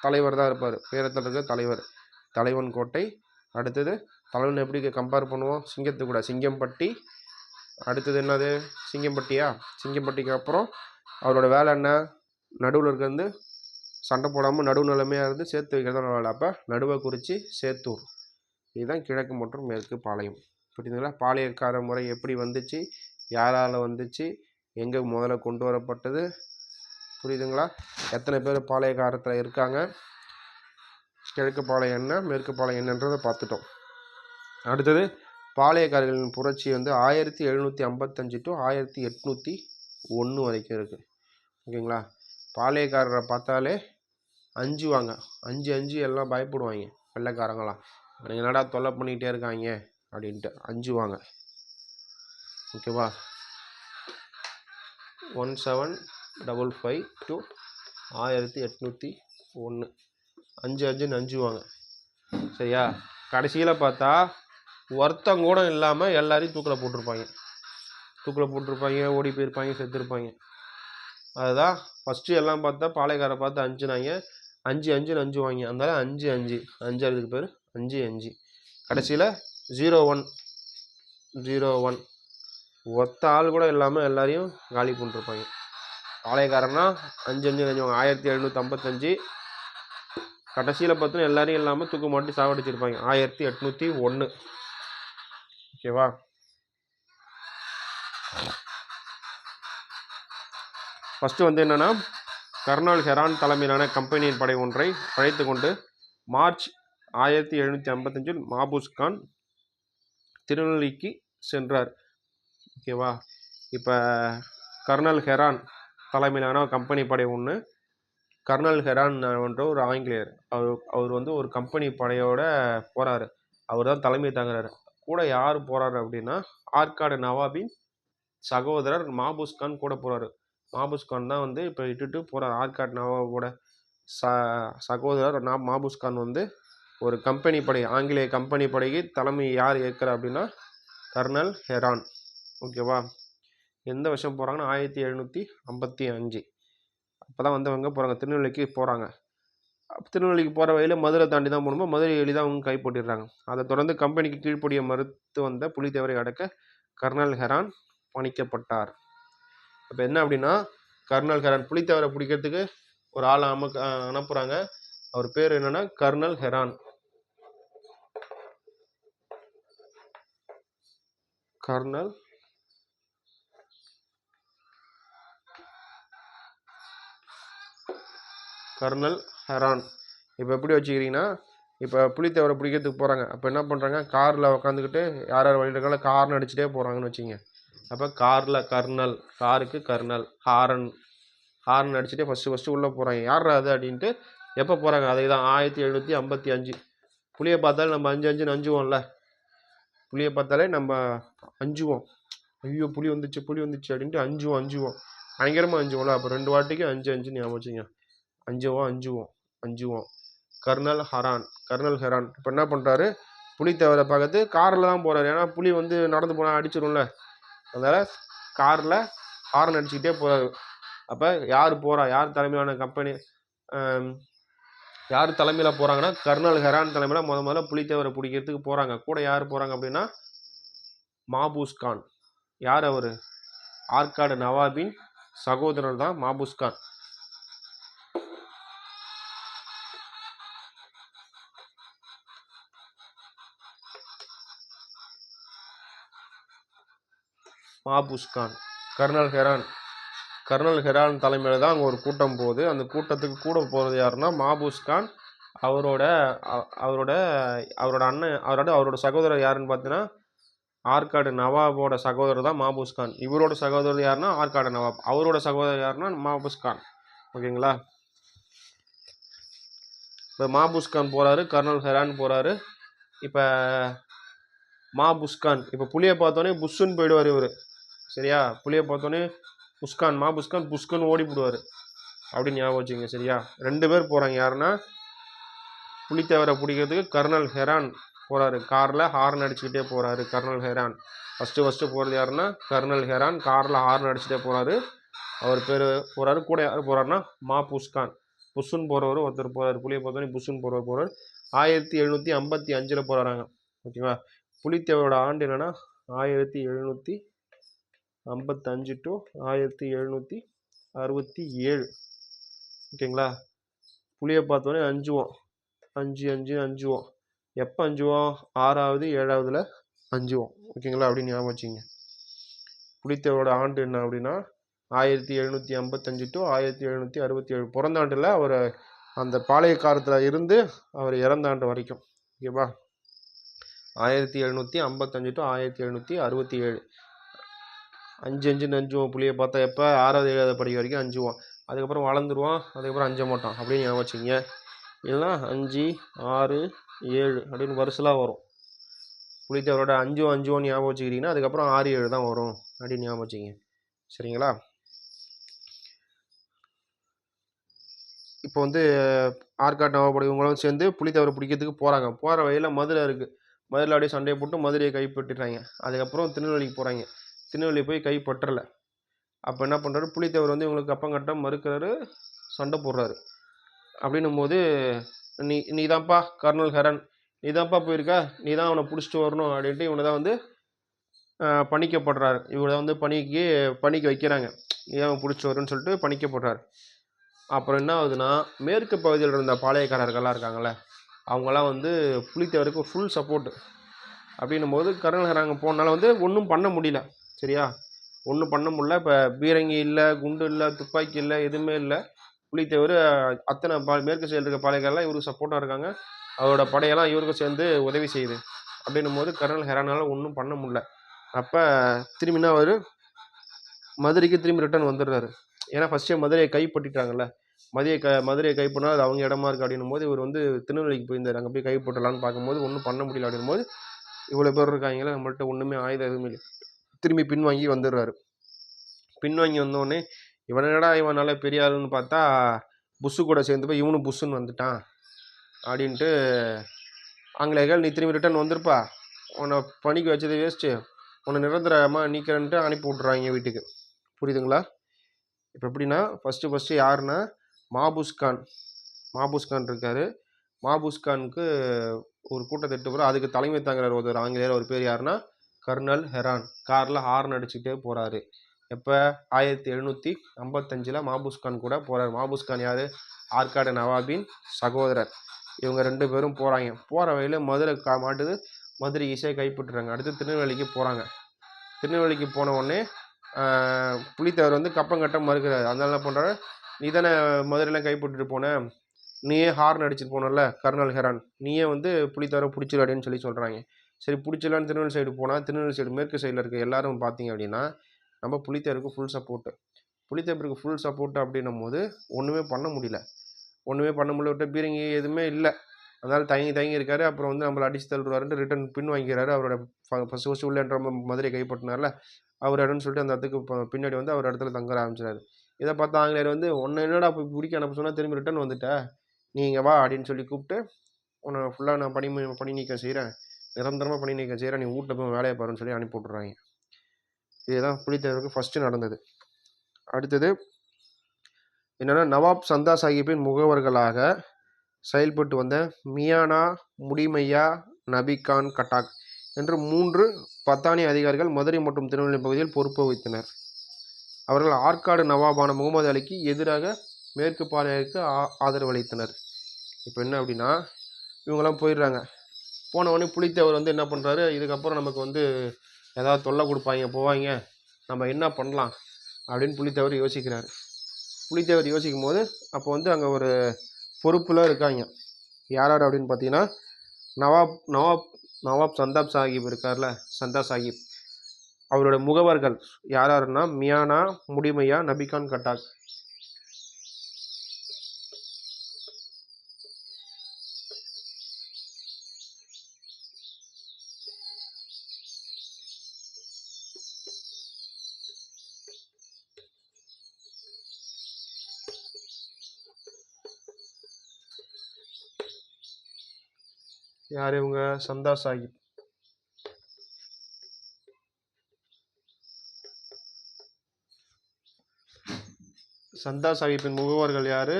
தலைவர் தான் இருப்பார். பேரத்தில் இருக்கிற தலைவர். தலைவன் கோட்டை. அடுத்தது தலைவன் எப்படி கம்பேர் பண்ணுவோம்? சிங்கத்து கூட சிங்கம்பட்டி. அடுத்தது என்னது? சிங்கம்பட்டியா? சிங்கம்பட்டிக்கு அப்புறம் அவரோட வேலை என்ன? நடுவில் இருக்கிறது சண்டை போடாமல் நடுவு நிலைமையாக இருந்து சேர்த்து வைக்கிறதா வேலை. அப்போ நடுவை குறிச்சி சேத்தூர். இதுதான் கிழக்கு மற்றும் மேற்கு பாளையம். புரியுதுங்களா? பாளையக்கார முறை எப்படி வந்துச்சு, யாரால் வந்துச்சு, எங்கே முதல்ல கொண்டு வரப்பட்டது, புரியுதுங்களா? எத்தனை பேர் பாளையக்காரத்தில் இருக்காங்க, கிழக்கு பாளையம் என்ன, மேற்கு பாளையம் என்னன்றதை பார்த்துட்டோம். அடுத்தது பாளையக்காரர்களின் புரட்சி வந்து 1755 to 1801 வரைக்கும் இருக்குது. ஓகேங்களா? பாளையக்காரரை பார்த்தாலே அஞ்சுவாங்க. அஞ்சு எல்லாம் பயப்படுவாங்க வெள்ளைக்காரங்களாம். நீங்கள் என்னடா தொல்லை பண்ணிகிட்டே இருக்காங்க அப்படின்ட்டு அஞ்சுவாங்க. ஓகேவா? 1755 to 1801 அஞ்சுன்னு அஞ்சுவாங்க. சரியா? கடைசியில் பார்த்தா ஒருத்தங்க கூட இல்லாமல் எல்லாரையும் தூக்கில் போட்டிருப்பாங்க, ஓடி போயிருப்பாங்க, செத்துருப்பாங்க. அதுதான் ஃபஸ்ட்டு எல்லாம் பார்த்தா பாளையக்காரை பார்த்து அஞ்சுனாங்க. அஞ்சுன்னு அஞ்சுவாங்க. அதனால அஞ்சுறதுக்கு பேர் 5 கடைசியில் 01 ஒத்த ஆள் கூட இல்லாமல் எல்லாரையும் காலி பண்ணிருப்பாங்க. பாளையக்காரன்னா 5 அஞ்சுவாங்க. 1755 கடைசியில் பார்த்தோன்னா எல்லாரையும் இல்லாமல் தூக்கு மாட்டி சாவடிச்சிருப்பாங்க. 1801. ஓகேவா? ஃபஸ்ட்டு வந்து என்னென்னா, கர்னல் ஹெரான் தலைமையிலான கம்பெனியின் படை ஒன்றை அழைத்து கொண்டு மார்ச் 1755 மாபூஸ் கான் திருநெல்வேலிக்கு சென்றார். ஓகேவா? இப்போ கர்னல் ஹெரான் தலைமையிலான கம்பெனி படை ஒன்று. கர்னல் ஹெரான் என்ற ஒரு ஆங்கிலேயர். அவர் வந்து ஒரு கம்பெனி படையோட போகிறாரு. அவர் தான் தலைமை தாங்குறாரு. கூட யார் போகிறாரு அப்படின்னா, ஆற்காடு நவாபின் சகோதரர் மாபூஸ் கான் கூட போகிறாரு. மாபூஸ் கான் தான் வந்து இப்போ இட்டுட்டு போகிறார். ஆற்காடு நவாபோட சகோதரர் மாபூஸ் கான் வந்து ஒரு கம்பெனி படை, ஆங்கிலேய கம்பெனி படைக்கு தலைமை யார் ஏற்கிற அப்படின்னா கர்னல் ஹெரான். ஓகேவா? எந்த வருஷம் போகிறாங்கன்னா 1755. அப்போ தான் வந்து அவங்க போகிறாங்க, திருநெல்வேலிக்கு போகிறாங்க. திருநெல்வேலிக்கு போகிற வழியில் மதுரை தாண்டி தான் போகணுமோ, மதுரை எளிதாக அவங்க கைப்பற்றிடுறாங்க. அதை தொடர்ந்து கம்பெனிக்கு கீழ்ப்படிய மறுத்து வந்த புலித்தேவரை அடக்க கர்னல் ஹெரான் பணிக்கப்பட்டார். இப்போ என்ன அப்படின்னா, கர்னல் ஹெரான் புலித்தேவரை பிடிக்கிறதுக்கு ஒரு ஆளை அனுப்புகிறாங்க. அவர் பேர் என்னன்னா கர்னல் ஹெரான். Kernel Heron. இப்போ எப்படி வச்சுக்கிறீங்கன்னா, இப்போ புலித்தேவரை பிடிக்கிறதுக்கு போகிறாங்க. அப்போ என்ன பண்ணுறாங்க, காரில் உட்காந்துக்கிட்டு யார் வழியில் இருக்காங்களோ கார்னு அடிச்சுட்டே போகிறாங்கன்னு வச்சுங்க. அப்போ காரில் கர்னல், காருக்கு கர்னல், ஹார்ன் அடிச்சுட்டே ஃபஸ்ட்டு உள்ளே போகிறாங்க. யார் அது அப்படின்ட்டு எப்போ போகிறாங்க, அதே தான் 1755. புளியை பார்த்தாலே நம்ம அஞ்சுன்னு அஞ்சுவோம்ல. புளியை பார்த்தாலே நம்ம அஞ்சுவோம். ஐயோ புளி வந்துச்சு அப்படின்ட்டு அஞ்சுவோம். பயங்கரமாக அஞ்சுவோம்ல. அப்போ 2 வாட்டிக்கு 5 ஞாபகம் வச்சுங்க. அஞ்சுவோம். கர்னல் ஹெரான் இப்போ என்ன பண்ணுறாரு, புலித்தேவரை பார்க்கறது காரில் தான் போகிறாரு. ஏன்னா புலி வந்து நடந்து போனால் அடிச்சிடும்ல, அதனால் காரில் ஹார்ன் அடிச்சுக்கிட்டே போகிறாரு. அப்போ யார் போகிறா, யார் தலைமையிலான கம்பெனி, யார் தலைமையில் போகிறாங்கன்னா கர்னல் ஹெரான் தலைமையில் முதல்ல புலித்தேவரை பிடிக்கிறதுக்கு போகிறாங்க. கூட யார் போகிறாங்க அப்படின்னா மாபூஸ் கான். யார் அவர்? ஆற்காடு நவாபின் சகோதரர் தான் மாபூஸ் கான். மாபூஸ் கான் கர்னல் ஹெரான் தலைமையில் தான் அங்கே ஒரு கூட்டம் போகுது. அந்த கூட்டத்துக்கு கூட போகிறது யாருன்னா மாபூஸ் கான், அவரோட அண்ணன், அவரோட சகோதரர் யாருன்னு பார்த்தீங்கன்னா ஆற்காடு நவாபோட சகோதரர் தான் மாபூஸ் கான். இவரோட சகோதரர் யாருன்னா ஆற்காடு நவாப், அவரோட சகோதரர் யாருன்னா மாபூஸ் கான். ஓகேங்களா? இப்போ மாபூஸ் கான் போகிறாரு, கர்னல் ஹெரான் போகிறாரு. இப்போ மாபூஸ் கான் இப்போ புளியை பார்த்தோன்னே புஷ்ஷுன்னு போயிடுவார் இவர். சரியா? புளியை பார்த்தோன்னே மாபூஸ்கான் புஷ்கன் ஓடி போடுவார் அப்படின்னு ஞாபகம் வச்சுங்க. சரியா? 2 பேர் போகிறாங்க. யாருன்னா புலித்தேவரை பிடிக்கிறதுக்கு கர்னல் ஹெரான் போகிறாரு, காரில் ஹார்ன் அடிச்சுக்கிட்டே போகிறாரு. கர்னல் ஹெரான் ஃபஸ்ட்டு போகிறது யாருன்னா கர்னல் ஹெரான், காரில் ஹார்ன் அடிச்சுட்டே போகிறாரு. அவர் பேர் போகிறாரு. கூட யார் போகிறாருன்னா மாபூஸ் கான், புஷ்ஷுன்னு போகிறவர் ஒருத்தர் போகிறார். புலியை பார்த்தோன்னே புஷ்ஷுன்னு போகிறார். 1755 போகிறாங்க. ஓகேவா? புலித்தேவரோட ஆண்டு என்னென்னா 1755 to 1767. ஓகேங்களா? புளியை பார்த்தோன்னே அஞ்சுவோம். எப்போ அஞ்சுவோம்? 6வது 7வதுல அஞ்சுவோம். ஓகேங்களா? அப்படின்னு ஞாபகம் வச்சுங்க. புலித்தேவரோட ஆண்டு என்ன அப்படின்னா 1755 to 1767. பிறந்த ஆண்டில் அவர் அந்த பாளையக்காரத்தில் இருந்து அவர் இறந்த ஆண்டு வரைக்கும். ஓகேவா? 1755 to 1767. அஞ்சுவோம். புளியை பார்த்தா எப்போ? 6வது 7வது படிக்க வரைக்கும் அஞ்சுவோம். அதுக்கப்புறம் வளர்ந்துருவோம். அதுக்கப்புறம் அஞ்ச மாட்டோம் அப்படின்னு ஞாபகம் வச்சுங்க. இல்லைன்னா 5, 6, 7 அப்படின்னு வருஷலாக வரும். புலித்தேவரோட அஞ்சுவோம் ஞாபகம் வச்சுக்கிட்டிங்கன்னா அதுக்கப்புறம் 6, 7 தான் வரும் அப்படின்னு ஞாபகம் வச்சுங்க. சரிங்களா? இப்போ வந்து ஆற்காட்டு நவாபோட இவங்களும் சேர்ந்து புலித்தேவரை பிடிக்கிறதுக்கு போகிறாங்க. போகிற வழியில் மதுரை இருக்குது. மதுரையில் அப்படியே சண்டையை போட்டு மதுரையை கைப்பற்றிடுறாங்க. அதுக்கப்புறம் திருநெல்வேலிக்கு போகிறாங்க. திருநெல்வேலி போய் கைப்பற்றலை. அப்போ என்ன பண்ணுறாரு? புலித்தேவர் வந்து இவங்களுக்கு கப்பங்கட்ட மறுக்கிறாரு, சண்டை போடுறாரு. அப்படின்னும் போது நீ தான்ப்பா கர்னல் ஹெரான், நீ தான்ப்பா போயிருக்க, நீ தான் அவனை பிடிச்சிட்டு வரணும் அப்படின்ட்டு இவனை தான் வந்து பணிக்கப்படுறாரு. இவரை வந்து பணிக்கு வைக்கிறாங்க. நீ தான் அவன் பிடிச்சி வருன்னு சொல்லிட்டு பணிக்கப்படுறாரு. அப்புறம் என்ன ஆகுதுன்னா மேற்கு பகுதியில் இருந்த பாளையக்காரர்கள்லாம் இருக்காங்கள்ல, அவங்களாம் வந்து புலித்தேவருக்கு ஃபுல் சப்போர்ட்டு. அப்படின்னும் போது கர்னல் ஹெரான் போனால வந்து ஒன்றும் பண்ண முடியல. சரியா? ஒன்றும் பண்ண முடியல. இப்போ பீரங்கி இல்லை, குண்டு இல்லை, துப்பாக்கி இல்லை, எதுவுமே இல்லை. புலித்தேவர் அத்தனை மேற்கு சைடில் இருக்க பாளையக்காரெல்லாம் இவருக்கு சப்போர்ட்டாக இருக்காங்க. அவரோட படையெல்லாம் இவருக்கு சேர்ந்து உதவி செய்யுது. அப்படின்னும் போது கர்னல் ஹெரானால் ஒன்றும் பண்ண முடியல. அப்போ திரும்பினா அவர் மதுரைக்கு திரும்பி ரிட்டர்ன் வந்துடுறாரு. ஏன்னா ஃபஸ்ட்டே மதுரையை கைப்பற்றிட்டாங்கல்ல. மதுரையை கைப்பற்றினா அது அவங்க இடமா இருக்குது அப்படின்னும் போது இவர் வந்து திருநெல்வேலிக்கு போயிருந்தார். அங்கே போய் கைப்பற்றலான்னு பார்க்கும்போது ஒன்றும் பண்ண முடியல. அப்படின்னும் போது இவ்வளோ பேர் இருக்காங்களே, நம்மள்ட்ட ஒன்றுமே ஆயுதம் எதுவுமே இல்லை. திரும்பி பின்வாங்கி வந்துடுறாரு. பின்வாங்கி வந்தோடனே இவன் நல்ல பெரிய ஆளுன்னு பார்த்தா புஷ்ஷு கூட சேர்ந்து போய் இவனும் புஷ்ஷுன்னு வந்துட்டான் அப்படின்ட்டு ஆங்கிலேயர்கள் நீ திரும்பி ரிட்டர்ன் வந்திருப்பா, உன்னை பணிக்கு வச்சது வேஸ்ட்டு, உன்னை நிரந்தரமாக நீக்கிறன்ட்டு அனுப்பி விட்றாங்க வீட்டுக்கு. புரியுதுங்களா? இப்போ எப்படின்னா ஃபஸ்ட்டு யாருன்னா மாபூஸ் கான் இருக்கார். மாபூஸ் கானுக்கு ஒரு கூட்டத்தை எட்டு போகிற அதுக்கு தலைமை தாங்குறார் ஒரு ஆங்கிலேயர். ஒரு பேர் யாருன்னா கர்னல் ஹெரான். காரில் ஹார்ன் அடிச்சுக்கிட்டே போகிறாரு. எப்போ? 1755 மாபூஸ் கான் கூட போகிறார். மாபூஸ் கான் யார்? ஆற்காடு நவாபின் சகோதரர். இவங்க 2 பேரும் போகிறாங்க. போகிற வழியில் மதுரை மாட்டுது. மதுரை ஈஸியாக கைப்பற்றுறாங்க. அடுத்து திருநெல்வேலிக்கு போகிறாங்க. திருநெல்வேலிக்கு போன உடனே புலித்தேவர் வந்து கப்பங்கட்ட மறுக்கிறார். அதனால என்ன பண்ணுறாரு? நீ தானே மதுரையெல்லாம் கைப்பற்றிட்டு போன, நீயே ஹார்ன் அடிச்சுட்டு போனல கர்னல் ஹெரான், நீயே வந்து புலித்தேவரை பிடிச்சிரு அப்படின்னு சொல்கிறாங்க. சரி பிடிச்சிடலான்னு திருநெல்வேலி சைடு போனால் திருநெல்வேலி சைடு மேற்கு சைடில் இருக்க எல்லாரும் பார்த்தீங்க அப்படின்னா நம்ம புலித்தேவருக்கு ஃபுல் சப்போர்ட்டு. புலித்தேவருக்கு ஃபுல் சப்போர்ட்டு அப்படின்னும் போது ஒன்றுமே பண்ண முடியல. விட்ட பீரங்கி எதுவுமே இல்லை. அதனால் தயங்கி இருக்காரு. அப்புறம் வந்து நம்மளை அடிச்சு தள்ளுறாருன்ட்டு ரிட்டன் பின் வாங்கிக்கிறாரு. அவரோட ஃபஸ்ட்டு உள்ளேன்ற மதுரை கைப்பற்றினார்ல அவர் இடம்னு சொல்லிட்டு அந்த இடத்துக்கு பின்னாடி வந்து அவர் இடத்துல தங்க ஆரம்பிச்சிடாரு. இதை பார்த்து ஆங்கிலேயர் வந்து ஒன்று என்னடா போய் பிடிக்க அனுப்ப சொன்னால் திரும்பி ரிட்டன் வந்துட்ட, நீ இங்கே வா அப்படின்னு சொல்லி கூப்பிட்டு உன்னை ஃபுல்லாக நான் பணி நீக்கம் செய்கிறேன், நிரந்தரமாக பணி நீக்கம் செய்கிற, நீ வீட்டில் போய் வேலையை பாருன்னு சொல்லி அனுப்பி விட்றாங்க. இதுதான் புலித்தேவருக்கு ஃபஸ்ட்டு நடந்தது. அடுத்தது என்னென்னா, நவாப் சந்தா சாஹிப்பின் முகவர்களாக செயல்பட்டு வந்த மியானா, முடிமையா, நபிகான் கட்டாக் என்று 3 பத்தானி அதிகாரிகள் மதுரை மற்றும் திருநெல்வேலி பகுதியில் பொறுப்பு வைத்தனர். அவர்கள் ஆற்காடு நவாபான முகமது அலிக்கு எதிராக மேற்கு பாளையருக்கு ஆதரவு அளித்தனர். இப்போ என்ன அப்படின்னா, இவங்கெல்லாம் போயிடுறாங்க. போனவொடனே புலித்தேவர் வந்து என்ன பண்ணுறாரு, இதுக்கப்புறம் நமக்கு வந்து ஏதாவது தொல்லை கொடுப்பாங்க போவாங்க, நம்ம என்ன பண்ணலாம் அப்படின்னு புலித்தேவர் யோசிக்கிறாரு. புலித்தேவர் யோசிக்கும் போது அப்போ வந்து அங்கே ஒரு பொறுப்பில் இருக்காங்க. யார் யார் அப்படின்னு பார்த்தீங்கன்னா, நவாப் சந்தாப் சாஹிப் இருக்கார்ல, சந்தா சாஹிப், அவரோட முகவர்கள் யார் யாருன்னா மியானா, முடிமையா, நபிகான் கட்டாக். யார் இவங்க? சந்தா சாஹிப். சந்தா சாஹிப்பின் முகவர்கள் யார்?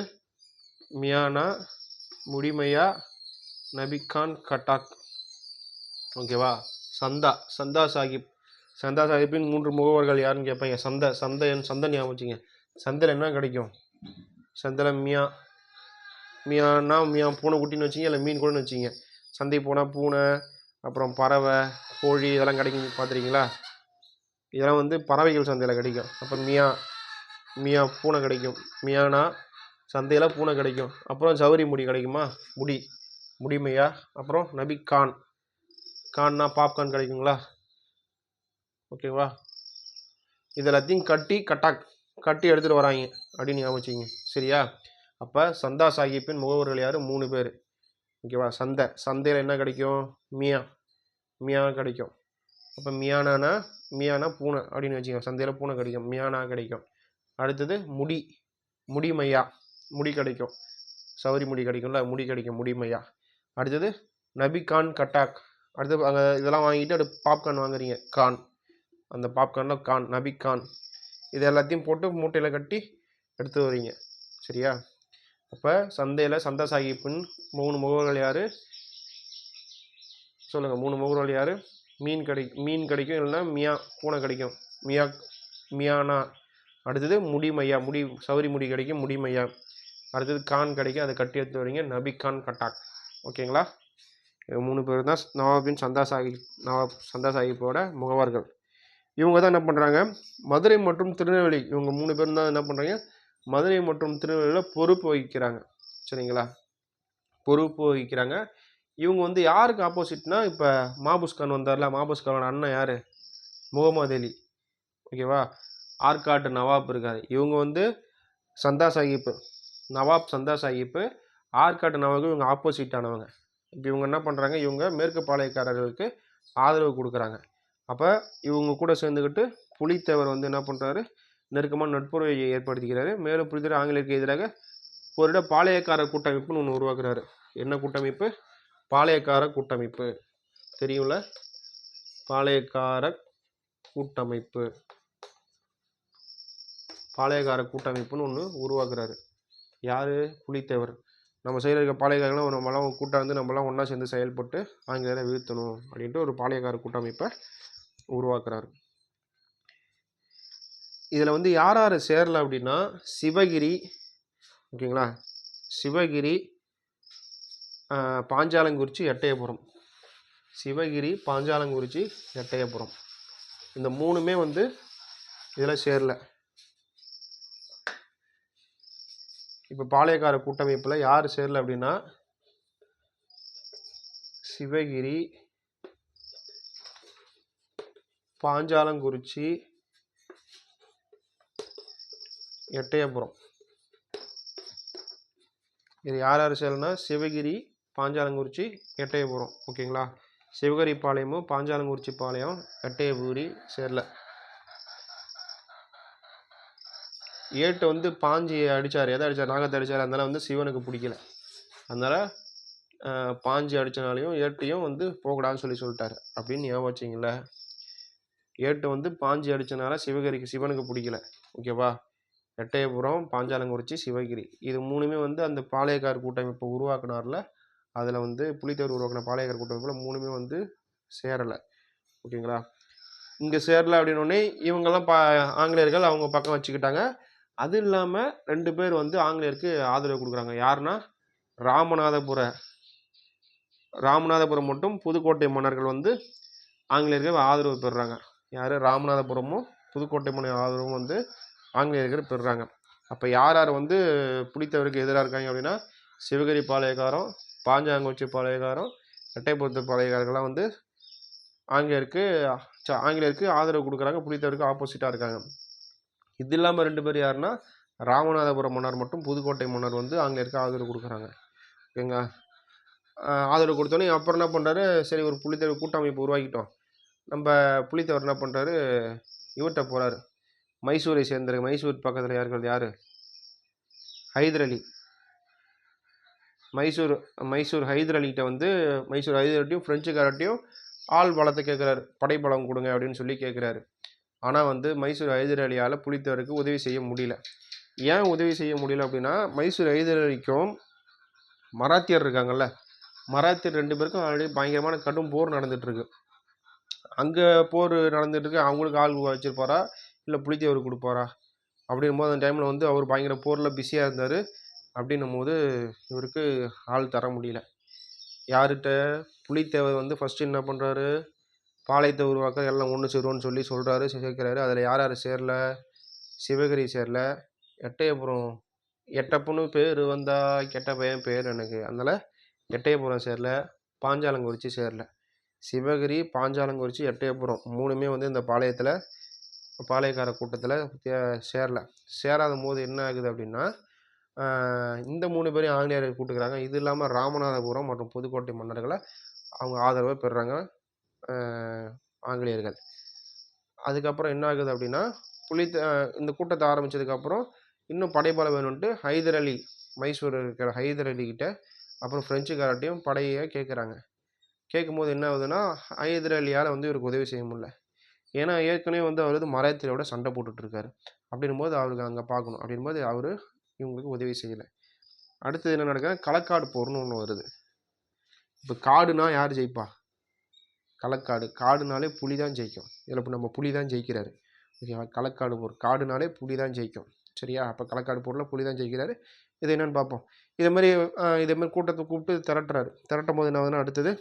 மியானா, முடிமையா, நபிகான் கட்டாக். ஓகேவா? சந்தா சாஹிப். சந்தா சாஹிப்பின் 3 முகவர்கள் யாருன்னு கேட்பாங்க. சந்தை ஞாபகம் வச்சுங்க. சந்தையில் என்ன கிடைக்கும்? சந்தையில் மியானா பூனை குட்டின்னு வச்சிங்க, இல்லை மீன் கூடன்னு வச்சிங்க. சந்தை போனால் பூனை, அப்புறம் பறவை, கோழி இதெல்லாம் கிடைக்கும். பார்த்துருக்கீங்களா? இதெல்லாம் வந்து பறவைகள் சந்தையில் கிடைக்கும். அப்போ மியா பூனை கிடைக்கும். மியானா சந்தையில் பூனை கிடைக்கும். அப்புறம் சௌரி முடி கிடைக்குமா? முடிமையா. அப்புறம் கான்னா பாப்கார்ன் கிடைக்குங்களா? ஓகேவா? இது எல்லாத்தையும் கட்டி எடுத்துகிட்டு வராங்க அப்படின்னு ஞாபகம் வச்சுங்க. சரியா? அப்போ சந்தா சாஹிப்பின் முகவர்கள் யார்? 3 பேர். ஓகேவா? சந்தையில் என்ன கிடைக்கும்? மியா கிடைக்கும். அப்போ மியானா பூனை அப்படின்னு வச்சுக்கோங்க. சந்தையில் பூனை கிடைக்கும், மியானா கிடைக்கும். அடுத்தது முடிமையா, முடி கிடைக்கும். சௌரி முடி கிடைக்கும்ல, முடி கிடைக்கும், முடிமையா. அடுத்தது நபிகான் கட்டாக். அடுத்து அங்கே இதெல்லாம் வாங்கிட்டு அடுத்து பாப்கார்ன் வாங்குறீங்க, அந்த பாப்கார்னில் நபிகான். இது எல்லாத்தையும் போட்டு மூட்டையில் கட்டி எடுத்து வரீங்க. சரியா? அப்போ சந்தா சாஹிப்பின் 3 முகவர்கள் யார் சொல்லுங்கள்? 3 முகவர்கள் யார்? மீன் கிடைக்கும், இல்லைன்னா பூனை கிடைக்கும், மியானா. அடுத்தது முடிமையா, சௌரி முடி கிடைக்கும், முடிமையா. அடுத்தது கான் கிடைக்கும், அதை கட்டி எடுத்து வரீங்க, நபிகான் கட்டாக். ஓகேங்களா? 3 பேர் தான் நவாப் சந்தா சாஹிப்போட முகவர்கள். இவங்க தான் என்ன பண்ணுறாங்க, மதுரை மற்றும் திருநெல்வேலி, இவங்க 3 பேரும் தான் என்ன பண்ணுறாங்க, மதுரை மற்றும் திருநெல்வேலியில் பொறுப்பு வகிக்கிறாங்க. சரிங்களா? பொறுப்பு வகிக்கிறாங்க. இவங்க வந்து யாருக்கு ஆப்போசிட்னா, இப்போ மாபூஸ் கான் வந்தார்ல, மாபூஸ் கானோட அண்ணன் யார்? முகமது அலி. ஓகேவா? ஆற்காட்டு நவாப் இருக்கார். இவங்க வந்து நவாப் சந்தா சாஹிப்பு, ஆற்காட்டு நவாபுக்கு இவங்க ஆப்போசிட் ஆனவங்க. இப்போ இவங்க என்ன பண்ணுறாங்க, இவங்க மேற்கு பாளையக்காரர்களுக்கு ஆதரவு கொடுக்குறாங்க. அப்போ இவங்க கூட சேர்ந்துக்கிட்டு புலித்தேவர் வந்து என்ன பண்ணுறாரு, நெருக்கமான நட்புறவை ஏற்படுத்திக்கிறாரு. மேலும் புலித்தேவர் ஆங்கிலேயருக்கு எதிராக ஒரு பாளையக்காரர் கூட்டமைப்புன்னு ஒன்று உருவாக்குறாரு. என்ன கூட்டமைப்பு? பாளையக்கார கூட்டமைப்பு. தெரியும்ல? பாளையக்கார கூட்டமைப்புன்னு ஒன்று உருவாக்குறாரு. யார்? புலித்தேவர். நம்ம சைடில் இருக்க பாளையக்காரங்களாம் நம்மளாம் கூட்டம் வந்து நம்மளாம் ஒன்றா சேர்ந்து செயல்பட்டு ஆங்கிலேயரை வீழ்த்தணும் அப்படின்ட்டு ஒரு பாளையக்கார கூட்டமைப்பை உருவாக்குறாரு. இதில் வந்து யார் யார் சேரல அப்படின்னா, சிவகிரி, ஓகேங்களா, சிவகிரி, பாஞ்சாலங்குறிச்சி, எட்டயபுரம். சிவகிரி, பாஞ்சாலங்குறிச்சி, எட்டயபுரம், இந்த 3மே வந்து இதில் சேரல. இப்போ பாளையக்கார கூட்டமைப்பில் யார் சேரல அப்படின்னா, சிவகிரி, பாஞ்சாலங்குறிச்சி, எட்டயபுரம். இது யார் யார் சேரலன்னா, சிவகிரி, பாஞ்சாலங்குறிச்சி, எட்டயபுரம். ஓகேங்களா? சிவகிரி பாளையமும் பாஞ்சாலங்குறிச்சி பாளையம், எட்டயபுரி சேரல. ஏட்டு வந்து பாஞ்சி அடித்தார். எதை அடித்தார்? நாகத்தை அடித்தார். அதனால் வந்து சிவனுக்கு பிடிக்கல. அதனால் பாஞ்சு அடித்தனாலையும் ஏட்டையும் வந்து போகடான்னு சொல்லிட்டாரு அப்படின்னு ஞாபகம் வச்சிங்கள. ஏட்டு வந்து பாஞ்சு அடித்தனால சிவனுக்கு பிடிக்கல. ஓகேவா? எட்டயபுரம், பாஞ்சாலங்குறிச்சி, சிவகிரி இது 3மே வந்து அந்த பாளையக்கார் கூட்டமைப்பை உருவாக்குனார்ல, அதில் வந்து புலித்தேவர் உருவாக்கின பாளையக்கார் கூட்டமைப்பில் 3மே வந்து சேரலை. ஓகேங்களா? இங்கே சேரலை அப்படின்னோடனே இவங்கெல்லாம் ஆங்கிலேயர்கள் அவங்க பக்கம் வச்சுக்கிட்டாங்க. அது இல்லாமல் 2 பேர் வந்து ஆங்கிலேயருக்கு ஆதரவு கொடுக்குறாங்க. யாருன்னா ராமநாதபுரம் மட்டும் புதுக்கோட்டை மன்னர்கள் வந்து ஆங்கிலேயர்கள் ஆதரவு பெறுறாங்க. யார்? ராமநாதபுரமும் புதுக்கோட்டை மன்னர் ஆதரவும் வந்து ஆங்கிலேயர்கள் பெறுறாங்க. அப்போ யார் யார் வந்து புலித்தேவருக்கு எதிராக இருக்காங்க அப்படின்னா சிவகிரி பாளையக்காரம், பாஞ்சாங்குறிச்சி பாளையக்காரம், எட்டயபுரத்து பாளையக்காரர்கள்லாம் வந்து ஆங்கிலேயருக்கு ஆதரவு கொடுக்குறாங்க. புலித்தேவருக்கு ஆப்போசிட்டாக இருக்காங்க. இது இல்லாமல் 2 பேர் யாருன்னா ராமநாதபுரம் மன்னர் மட்டும் புதுக்கோட்டை மன்னர் வந்து ஆங்கிலேயருக்கு ஆதரவு கொடுக்குறாங்க. ஓகேங்க. ஆதரவு கொடுத்தோன்னே அப்புறம் என்ன பண்ணுறாரு, சரி ஒரு புலித்தேவர் கூட்டமைப்பு உருவாக்கிட்டோம். நம்ம புலித்தேவர் என்ன பண்ணுறாரு, இவர்கிட்ட போகிறாரு. மைசூரை சேர்ந்த மைசூர் பக்கத்தில் யார்? ஹைதர் அலி. மைசூர் ஹைதர் அலிகிட்ட வந்து மைசூர் ஹைதர் அலிட்டையும் ஃப்ரெஞ்சுக்காரட்டையும் ஆள் பலத்தை கேட்குறாரு. படைப்பலம் கொடுங்க அப்படின்னு சொல்லி கேட்குறாரு. ஆனால் வந்து மைசூர் ஹைதர் அலியால் புலித்தேவருக்கு உதவி செய்ய முடியல. ஏன் உதவி செய்ய முடியல அப்படின்னா மைசூர் ஹைதர் அலிக்கும் மராத்தியர் இருக்காங்கல்ல, மராத்தியர் 2 பேருக்கும் ஆல்ரெடி பயங்கரமான கடும் போர் நடந்துகிட்ருக்கு. அங்கே போர் நடந்துகிட்ருக்கு. அவங்களுக்கு ஆள் வச்சுருப்பாரா இல்லை புலித்தேவர் கொடுப்பாரா அப்படின்னும் போது அந்த டைமில் வந்து அவர் பயங்கர போரில் பிஸியாக இருந்தார். அப்படின்னும் போது இவருக்கு ஆள் தர முடியல. யார்கிட்ட? புலித்தேவர் வந்து ஃபஸ்ட்டு என்ன பண்ணுறாரு, பாளையத்தை உருவாக்க எல்லாம் ஒன்று சேருவோன்னு சொல்லி சொல்கிறாரு, சேர்க்கிறாரு. அதில் யார் யார் சேரல? சிவகிரி சேரல, எட்டயபுரம் எட்டப்புன்னு பேர் வந்தா கெட்ட பையன் பேர் எனக்கு, அதனால் எட்டயபுரம் சேரல, பாஞ்சாலங்குறிச்சி சேரல. சிவகிரி, பாஞ்சாலங்குறிச்சி, எட்டயபுரம் 3மே வந்து இந்த பாளையக்கார கூட்டத்தில் சேரல. சேராத போது என்ன ஆகுது அப்படின்னா இந்த 3 பேரையும் ஆங்கிலேயர்கள் கூட்டுக்கிறாங்க. இது இல்லாமல் ராமநாதபுரம் மற்றும் புதுக்கோட்டை மன்னர்களை அவங்க ஆதரவை பெறுறாங்க ஆங்கிலேயர்கள். அதுக்கப்புறம் என்ன ஆகுது அப்படின்னா இந்த கூட்டத்தை ஆரம்பித்ததுக்கப்புறம் இன்னும் படைபலம் வேணும்ன்ட்டு ஹைதர் அலி, மைசூரில் இருக்கிற ஹைதர் அலிக்கிட்ட அப்புறம் ஃப்ரெஞ்சுக்காரட்டையும் படையை கேட்குறாங்க. கேட்கும்போது என்ன ஆகுதுன்னா ஹைதர் அலியால் வந்து இவருக்கு உதவி செய்ய முடியல. ஏன்னா ஏற்கனவே வந்து அவர் வந்து மராத்தியோட சண்டை போட்டுட்ருக்காரு. அப்படின்னும் போது அவருக்கு அங்கே பார்க்கணும். அப்படின்போது அவர் இவங்களுக்கு உதவி செய்யலை. அடுத்தது என்ன நடக்குதுன்னா களக்காடு போர்னு ஒன்று வருது. இப்போ காடுனா யார் ஜெயிப்பா? களக்காடு. காடுனாலே புலி தான் ஜெயிக்கும். இதில் இப்போ நம்ம புலி தான் ஜெயிக்கிறாரு. ஓகேவா? களக்காடு போர். காடுனாலே புலி தான் ஜெயிக்கும். சரியா? அப்போ களக்காடு போரில் புலி தான் ஜெயிக்கிறாரு. இது என்னென்னு பார்ப்போம். இதேமாதிரி கூட்டத்தை கூப்பிட்டு திரட்டுறாரு. திரட்டும் போது என்ன ஆகுதுன்னா அடுத்தது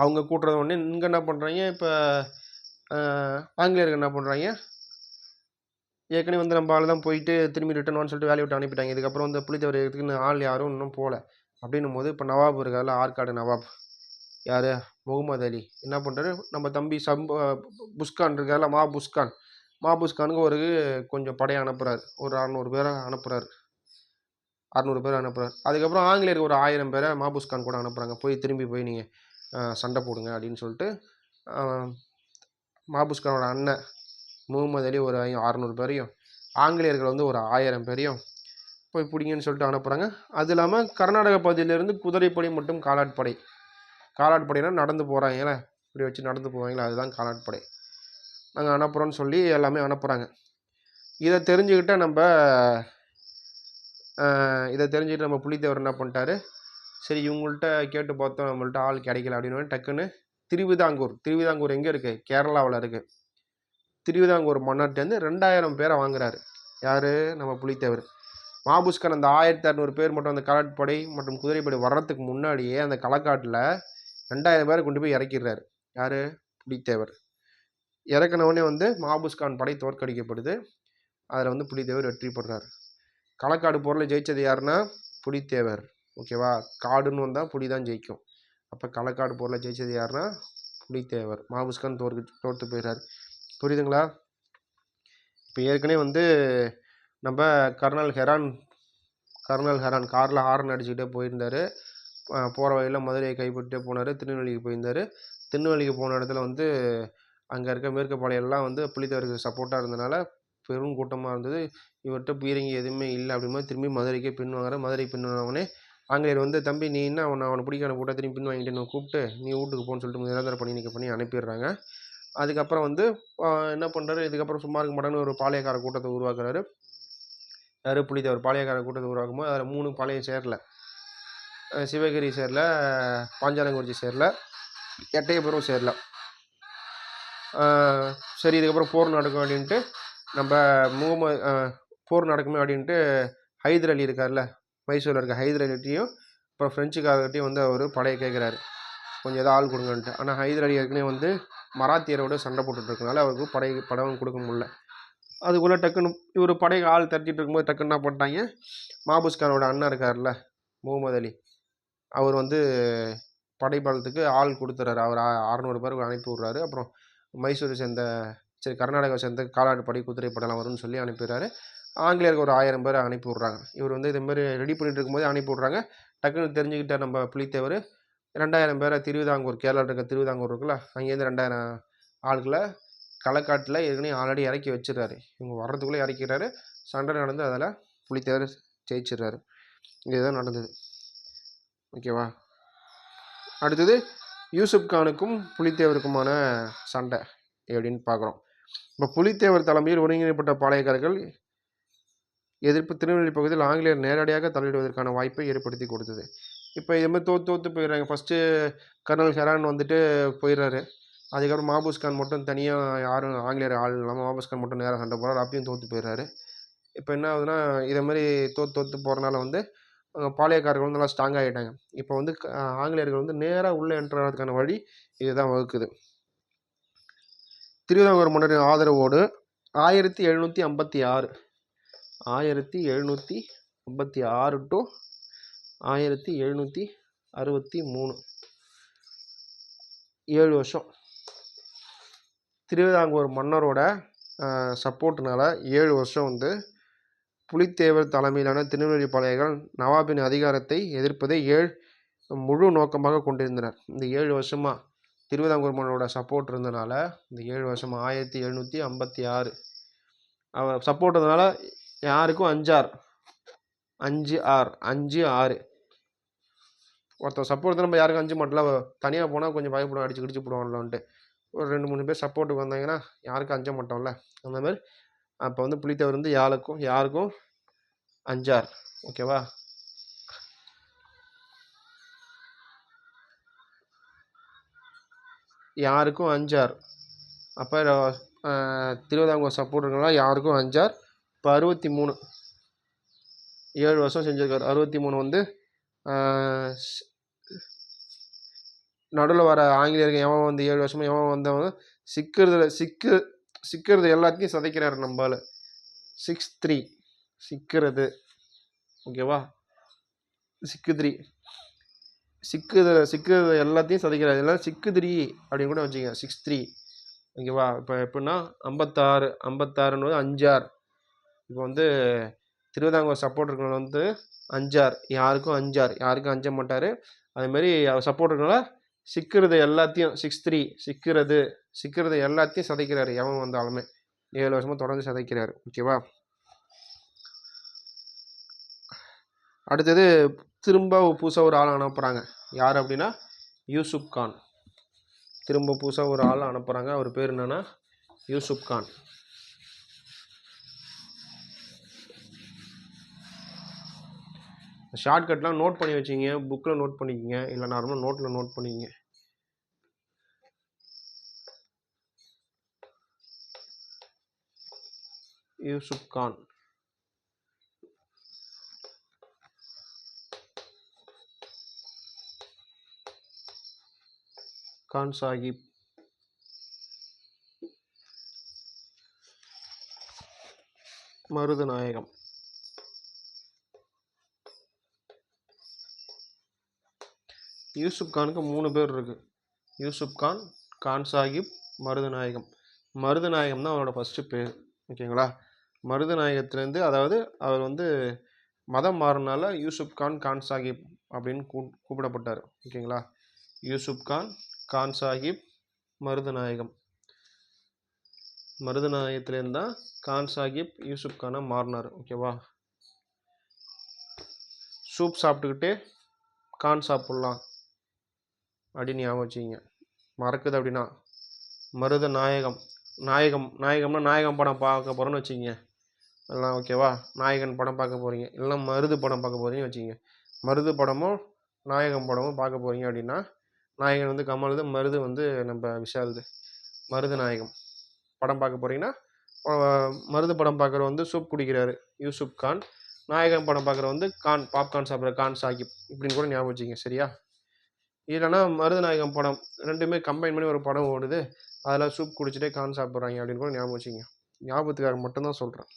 அவங்க கூட்டுறது உடனே இங்கே என்ன பண்ணுறாங்க, இப்போ ஆங்கிலேயர்கள் என்ன பண்ணுறாங்க, ஏற்கனவே வந்து நம்ம ஆள் தான் போயிட்டு திரும்பி ரிட்டர்ன் வான்னு சொல்லிட்டு வேலையை விட்டு அனுப்பிட்டாங்க. இதுக்கப்புறம் வந்து புலித்தேவர் எடுத்துக்குன்னு ஆள் யாரும் இன்னும் போகல. அப்படின்னும் போது இப்போ நவாப் இருக்கார்ல, ஆற்காடு நவாப், யார்? முகமது அலி என்ன பண்ணுறாரு, நம்ம தம்பி புஸ்கான் இருக்கார்ல, புஸ்கானுக்கு ஒரு கொஞ்சம் படையை அனுப்புகிறார். ஒரு 600 பேரை அனுப்புகிறார். அதுக்கப்புறம் ஆங்கிலேயருக்கு ஒரு 1000 பேரை புஸ்கான் கூட அனுப்புகிறாங்க. திரும்பி போய் நீங்கள் சண்டை போடுங்க அப்படின்னு சொல்லிட்டு புஸ்கானோட அண்ணன் முகமது அலி ஒரு 600 பேரையும், ஆங்கிலேயர்கள் வந்து ஒரு 1000 பேரையும் போய் பிடிங்கன்னு சொல்லிட்டு அனுப்புகிறாங்க. அது இல்லாமல் கர்நாடக பகுதியிலேருந்து குதிரைப்படை மற்றும் காலாட்படைனா நடந்து போகிறாங்களே, இப்படி வச்சு நடந்து போவாங்களே, அதுதான் காலாட்படை. நாங்கள் அனுப்புகிறோன்னு சொல்லி எல்லாமே அனுப்புகிறாங்க. இதை தெரிஞ்சுக்கிட்ட நம்ம புலித்தேவர் என்ன பண்ணிட்டாரு, சரி இவங்கள்ட்ட கேட்டு பார்த்தோம், நம்மள்ட்ட ஆள் கிடைக்கல அப்படின்னு டக்குன்னு திருவிதாங்கூர் எங்கே இருக்குது? கேரளாவில் இருக்குது. திருவிதாங்கூர் மன்னர்கிட்டேருந்து 2000 பேரை வாங்குறாரு. யார்? நம்ம புலித்தேவர். புஸ்கான் அந்த 1600 பேர் மட்டும் அந்த காலாட்படை மற்றும் குதிரைப்படை வர்றதுக்கு முன்னாடியே அந்த களக்காட்டில் 2000 பேரை கொண்டு போய் இறக்கிடுறாரு. யார்? புலித்தேவர். இறக்குனவொடனே வந்து புஸ்கான் படை தோற்கடிக்கப்படுது. அதில் வந்து புலித்தேவர் வெற்றி பெறுறார். களக்காடு போரில் ஜெயித்தது யாருன்னா புலித்தேவர். ஓகேவா? காடுன்னு வந்தால் புலி தான் ஜெயிக்கும். அப்போ களக்காடு போரில் ஜெயித்தது யாருன்னா புலித்தேவர். புஸ்கான் தோற்று போயிடுறார். புரியுதுங்களா? இப்போ ஏற்கனவே வந்து நம்ம கர்னல் ஹெரான் காரில் ஹார்ன் அடிச்சுக்கிட்டே போயிருந்தார். போகிற வழியில் மதுரையை கைப்பற்றிட்டே போனார். திருநெல்வேலிக்கு போயிருந்தார். திருநெல்வேலிக்கு போன இடத்துல வந்து அங்கே இருக்க மேற்கு பாளையெல்லாம் வந்து புலித்தேவருக்கு சப்போர்ட்டாக இருந்தனால பெரும் கூட்டமாக இருந்தது. இவர்கிட்ட பீரங்கி எதுவுமே இல்லை அப்படிங்கும்போது திரும்பி மதுரைக்கே பின்வாங்குறார். மதுரை பின்வாங்கினே ஆங்கிலேயர் வந்து தம்பி நீ என்ன அவனை பிடிக்கான கூட்ட திரும்பி பின் வாங்கிட்டு கூப்பிட்டு நீ வீட்டுக்கு போன்னு சொல்லிட்டு நிரந்தர பணி நீக்க பண்ணி அனுப்பிடுறாங்க. அதுக்கப்புறம் வந்து என்ன பண்ணுறாரு, இதுக்கப்புறம் சும்மா இருக்க மாட்டேன்னு ஒரு பாளையக்கார கூட்டத்தை உருவாக்குறாரு. யார்? புலித்தேவர் பாளையக்கார கூட்டத்தை உருவாக்கும்போது அதில் 3 பாளையம் சேரல. சிவகிரி சேரல, பாஞ்சாலங்குறிச்சி சேரல, எட்டயபுரம் சேரல. சரி இதுக்கப்புறம் போர் நடக்கும் அப்படின்ட்டு நம்ம போர் நடக்குமே அப்படின்ட்டு ஹைதர் அலி இருக்கார்ல, மைசூரில் இருக்க ஹைதர் அலிட்டையும் அப்புறம் ஃப்ரெஞ்சுக்காரர்கிட்டையும் வந்து அவர் படையை கேட்குறாரு, கொஞ்சம் ஏதோ ஆள் கொடுங்கன்ட்டு. ஆனால் ஹைதர் அலி ஏற்கனவே வந்து மராத்தியரோட சண்டை போட்டுட்ருக்கனால அவருக்கு படம் கொடுக்க முடியல. அதுக்குள்ளே டக்குன்னு இவர் படை ஆள் தட்டிட்டு இருக்கும்போது டக்குன்னு என்ன பண்ணிட்டாங்க, மாபூஸ் கானோட அண்ணன் இருக்கார்ல முகமது அலி, அவர் வந்து படைபலத்துக்கு ஆள் கொடுத்துறாரு. அவர் 600 பேருக்கு அனுப்பி விட்றாரு. அப்புறம் மைசூரை சேர்ந்த கர்நாடகாவை சேர்ந்த காலாடு படை, குதிரை படையெல்லாம் வரும்னு சொல்லி அனுப்பிடுறாரு. ஆங்கிலேயருக்கு ஒரு 1000 பேரை அனுப்பி விட்றாங்க. இவர் வந்து இதுமாதிரி ரெடி பண்ணிட்டு இருக்கும்போது அனுப்பி விட்றாங்க. டக்குன்னு தெரிஞ்சுக்கிட்ட நம்ம புலித்தேவர் 2000 பேரை திருவிதாங்கூர், கேரளாவில் இருக்க திருவிதாங்கூர் இருக்குல்ல, அங்கேருந்து 2000 ஆட்களை களக்காட்டில் ஏற்கனவே ஆல்ரெடி இறக்கி வச்சிடறாரு. இவங்க வர்றதுக்குள்ளே இறக்கிறாரு. சண்டை நடந்து அதில் புலித்தேவர் ஜெயிச்சிடுறாரு. இதுதான் நடந்தது. ஓகேவா? அடுத்தது யூசுப் கானுக்கும் புலித்தேவருக்குமான சண்டை எப்படின்னு பார்க்குறோம். இப்போ புலித்தேவர் தலைமையில் ஒருங்கிணைப்பட்ட பாளையக்காரர்கள் எதிர்ப்பு திருநெல்வேலி பகுதியில் ஆங்கிலேயர் நேரடியாக தலையிடுவதற்கான வாய்ப்பை ஏற்படுத்தி கொடுத்தது. இப்போ இதுமாதிரி தோற்று போயிடுறாங்க. ஃபஸ்ட்டு கர்னல் ஹெரான் வந்துட்டு போயிடுறாரு. அதுக்கப்புறம் மாபூஸ் கான் மட்டும் தனியாக யாரும் ஆங்கிலேயர் ஆள் இல்லாமல் மாபூஸ் கான் மட்டும் நேராக சண்டை போகிறார். அப்பயும் தோற்று போயிடுறாரு. இப்போ என்ன ஆகுதுன்னா, இதை மாதிரி தோற்று போகிறனால வந்து பாளையக்காரர்கள் வந்து நல்லா ஸ்ட்ராங் ஆகிட்டாங்க. இப்போ வந்து ஆங்கிலேயர்கள் வந்து நேராக உள்ளே என்ட்ராகிறதுக்கான வழி இதுதான் வகுக்குது. திருவிதாங்கூர் மன்னரின் ஆதரவோடு 1756 டு 1763 7 வருஷம் திருவிதாங்கூர் மன்னரோட சப்போர்ட்னால 7 வருஷம் வந்து புலித்தேவர் தலைமையிலான திருநெல்வேலி பாளையர்கள் நவாபின் அதிகாரத்தை எதிர்ப்பதை முழு நோக்கமாக கொண்டிருந்தனர். இந்த 7 வருஷமாக திருவிதாங்கூர் மன்னரோட சப்போர்ட் இருந்தனால இந்த 7 வருஷமாக 1756 அவர் சப்போர்ட் இருந்தனால யாருக்கும் 5-6 ஒருத்தர் சப்போர்ட் நம்ம யாருக்கும் 5 மாட்டல, தனியாக போனால் கொஞ்சம் பயப்படும், அடிச்சு கிடிச்சு போடுவாங்களான்ட்டு. ஒரு 2-3 பேர் சப்போர்ட்டுக்கு வந்தாங்கன்னா யாருக்கும் 5 மாட்டோம்ல, அந்த மாதிரி. அப்போ வந்து புலித்தேவர் வந்து யாருக்கும் 5-6. ஓகேவா? யாருக்கும் 5-6. அப்போ திருவிதாங்கூர் சப்போர்ட் இருக்கலாம், யாருக்கும் 5-6. இப்போ 63 7 வருஷம் செஞ்சுருக்காரு. 63 வந்து நடுவில் வர ஆங்கிலேயருக்கு எவன் வந்து 7 வருஷமாக எவன் வந்தவங்க சிக்கிறது எல்லாத்தையும் சதைக்கிறாரு நம்மளால. 6-3 சிக்கிறது. ஓகேவா? சிக்கிறது எல்லாத்தையும் சதைக்கிறாரு. எல்லாம் 6-3 அப்படின்னு கூட வச்சுங்க. 6-3. ஓகேவா? இப்போ எப்படின்னா 56 5-6. இப்போ வந்து திருவிதாங்கூர் சப்போர்ட் இருக்கிறவங்க வந்து 5-6 யாருக்கும் 5-6 யாருக்கும் 5 மாட்டார். அதேமாதிரி அவர் சப்போர்ட் இருக்கிறனால சிக்கிறது எல்லாத்தையும் 6-3 சிக்கிறது எல்லாத்தையும் சதைக்கிறாரு. எவன் வந்தாலுமே 7 வருஷமாக தொடர்ந்து சதைக்கிறாரு. ஓகேவா? அடுத்தது திரும்ப புதுசாக ஒரு ஆள் அனுப்புகிறாங்க. யார் அப்படின்னா யூசுப் கான். திரும்ப புதுசாக ஒரு ஆள் அனுப்புகிறாங்க. அவர் பேர் என்னன்னா யூசுப் கான். ஷார்ட்கட்லாம் நோட் பண்ணி வச்சிங்க, புக்கில் நோட் பண்ணிக்கோங்க, இல்லை நார்மலாக நோட்டில் நோட் பண்ணிக்கங்க. யூசுப் கான். கான் சாஹிப். மருதநாயகம். யூசுப் கானுக்கு 3 பேர் இருக்கு. யூசுப் கான், கான் சாஹிப், மருதநாயகம். மருதநாயகம் தான் அவரோட ஃபஸ்ட்டு பேர். ஓகேங்களா? மருதநாயகத்துலேருந்து, அதாவது அவர் வந்து மதம் மாறினால யூசுப் கான், கான் சாஹிப் அப்படின்னு கூப்பிடப்பட்டார். ஓகேங்களா? யூசுப் கான், கான் சாஹிப், மருதநாயகம். மருதநாயகத்துலேருந்து தான் கான் சாஹிப் யூசுப் கானாக மாறினார். ஓகேவா? சூப் சாப்பிட்டுக்கிட்டே கான் சாப்பிட்லாம் அப்படின்னு ஞாபகம் வச்சுக்கிங்க. மறக்குது அப்படின்னா மருத நாயகம். நாயகம்னா நாயகம் படம் பார்க்க போகிறோன்னு வச்சுக்கிங்க. எல்லாம் ஓகேவா? நாயகன் படம் பார்க்க போகிறீங்க, இல்லைனா மருது படம் பார்க்க போகிறீங்கன்னு வச்சுக்கிங்க. மருது படமும் நாயகம் படமும் பார்க்க போகிறீங்க அப்படின்னா, நாயகன் வந்து கமலுது, மருது வந்து நம்ம விஷாலுது. மருது நாயகம் படம் பார்க்க போகிறீங்கன்னா, மருது படம் பார்க்குற வந்து சூப் குடிக்கிறாரு யூசுப் கான். நாயகன் படம் பார்க்குற வந்து பாப்கார்ன் சாப்பிட்ற கான் சாகிப் இப்படின்னு கூட ஞாபகம் வச்சுக்கிங்க. சரியா? இல்லைனா மருதநாயகம் படம் ரெண்டுமே கம்பைன் பண்ணி ஒரு படம் ஓடுது, அதில் சூப் குடிச்சிட்டே கான் சாப்பிட்றாங்க அப்படின்னு கூட ஞாபகம் வச்சுங்க. ஞாபகத்துக்காக மட்டும்தான் சொல்கிறேன்.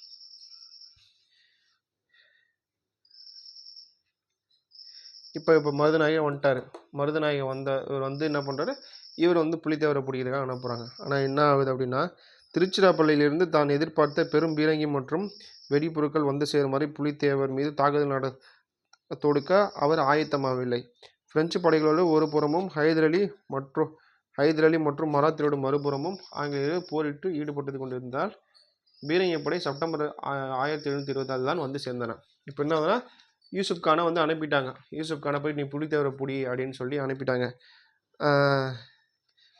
இப்போ மருதநாயகம் வந்துட்டார். மருதநாயகம் இவர் வந்து என்ன பண்ணுறாரு, இவர் வந்து புலித்தேவரை பிடிக்கிறதுக்காக அனுப்புகிறாங்க. ஆனால் என்ன ஆகுது அப்படின்னா, திருச்சிராப்பள்ளியிலிருந்து தான் எதிர்பார்த்த பெரும் பீரங்கி மற்றும் வெடிப்பொருட்கள் வந்து சேருமாறு புலித்தேவர் மீது தாக்குதல் தொடுக்க அவர் ஆயத்தமாகவில்லை. பிரெஞ்சு படைகளோடு ஒரு புறமும் ஹைதர் அலி மற்றும் மராத்தியரோடு மறுபுறமும் ஆங்கிலேயர் போரிட்டு ஈடுபட்டு கொண்டிருந்தால் பீரங்கி படை செப்டம்பர் 1726 தான் வந்து சேர்ந்தன. இப்போ என்ன, யூசுப் கானை வந்து அனுப்பிட்டாங்க. யூசுப் கானை போய் நீ புலித்தேவரை புடி அப்படின்னு சொல்லி அனுப்பிட்டாங்க.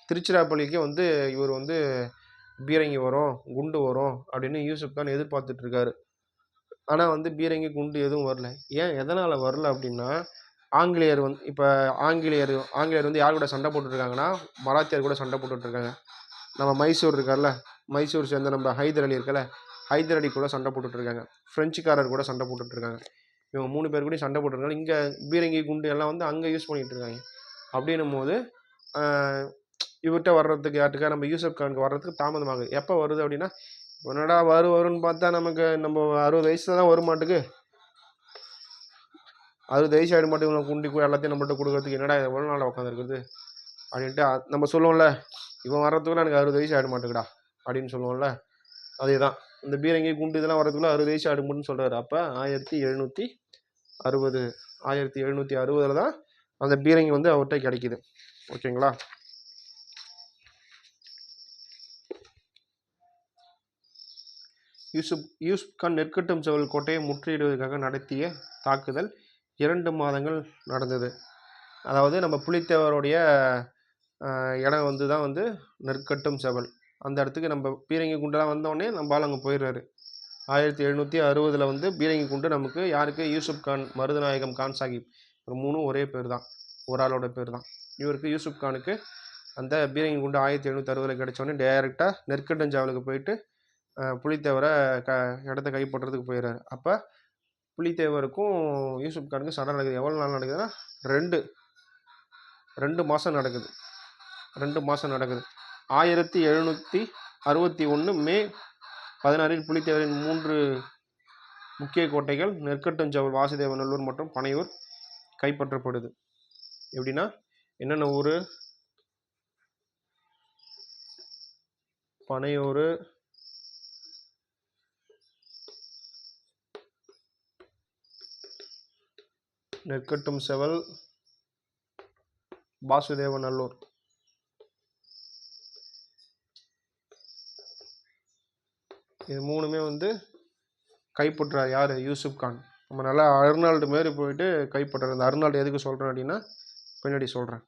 திருச்சிராப்பள்ளிக்கு வந்து இவர் வந்து பீரங்கி வரும், குண்டு வரும் அப்படின்னு யூசுப் கான் எதிர்பார்த்துட்டு இருக்காரு. ஆனால் வந்து பீரங்கி குண்டு எதுவும் வரல. ஏன், எதனால் வரல அப்படின்னா, ஆங்கிலேயர் வந்து இப்போ ஆங்கிலேயர் வந்து யார் கூட சண்டை போட்டுட்ருக்காங்கன்னா, மராத்தியர் கூட சண்டை போட்டுட்ருக்காங்க. நம்ம மைசூர் இருக்கார்ல, மைசூர் சேர்ந்த நம்ம ஹைதர் அலி இருக்கல, ஹைதர் அலி கூட சண்டை போட்டுட்ருக்காங்க. ஃப்ரெஞ்சுக்காரர் கூட சண்டை போட்டுட்ருக்காங்க. இவங்க 3 பேர் கூட சண்டை போட்டுருக்காங்க. இங்கே பீரங்கி குண்டு எல்லாம் வந்து அங்கே யூஸ் பண்ணிகிட்டு இருக்காங்க. அப்படின்னும் போது இவர்கிட்ட வர்றதுக்கு யார்ட்டுக்கா நம்ம யூசுப் கானுக்கு வர்றதுக்கு தாமதமாகுது. எப்போ வருது அப்படின்னா, என்னடா வரும்னு பார்த்தா நமக்கு நம்ம 60 வயசுல தான் வரும் மாட்டுக்கு. 60 வயசு ஆகிட மாட்டேங்க, இவங்களை குண்டி எல்லாத்தையும் நம்மள்ட்ட கொடுக்கறதுக்கு என்னடா எவ்வளோ நாள் உட்காந்துருக்குது அப்படின்ட்டு நம்ம சொல்லுவோம்ல, இவன் வர்றதுக்குள்ள எனக்கு 60 வயசு ஆகிட மாட்டேங்கடா அப்படின்னு சொல்லுவோம்ல. அதே தான் இந்த பீரங்கி குண்டு இதெல்லாம் வரதுக்குள்ள 60 வயசு ஆகிடும்னு சொல்கிறாரு. அப்போ 1760 தான் அந்த பீரங்கி வந்து அவர்கிட்ட கிடைக்கிது. ஓகேங்களா? யூசுப் கான் நெற்கட்டும் செவல் கோட்டையை முற்றுகையிடுவதற்காக நடத்திய தாக்குதல் 2 மாதங்கள் நடந்தது. அதாவது நம்ம புலித்தேவருடைய இடம் வந்து தான் வந்து நெற்கட்டும் செவல். அந்த இடத்துக்கு நம்ம பீரங்கி குண்டெல்லாம் வந்தோடனே நம்ம ஆள் அங்கே போயிடுறாரு. 1760 வந்து பீரங்கி குண்டு நமக்கு யாருக்கு, யூசுப் கான், மருதநாயகம், கான் சாகிப், ஒரு 3 ஒரே பேர் தான், ஒரு ஆளோட பேர் தான். இவருக்கு யூசுப் கானுக்கு அந்த பீரங்கி குண்டு 1760 கிடைச்சோடனே டைரெக்டாக நெற்கட்டும் செவலுக்கு போயிட்டு புலித்தேவரை இடத்த கைப்பற்றுறதுக்கு போயிடுறாரு. அப்போ புலித்தேவருக்கும் யூசுப் கானுக்கும் சண்டை நடக்குது. எவ்வளோ நாள் நடக்குதுன்னா 2 மாதம் நடக்குது. 2 மாதம் நடக்குது. 1761 மே 16 புலித்தேவரின் 3 முக்கிய கோட்டைகள் நெற்கட்டும் செவல், வாசுதேவநல்லூர் மற்றும் பனையூர் கைப்பற்றப்படுது. எப்படின்னா என்னென்ன ஊர்? பனையூர், நெற்கட்டும் செவல், வாசுதேவநல்லூர். இது 3மே வந்து கைப்பற்றார் யார்? யூசுப் கான். நம்ம நல்லா அர்னால்டு மாரி போயிட்டு கைப்பற்றுறது. இந்த அர்னால்டு எதுக்கு சொல்கிறேன் அப்படின்னா பின்னாடி சொல்கிறேன்.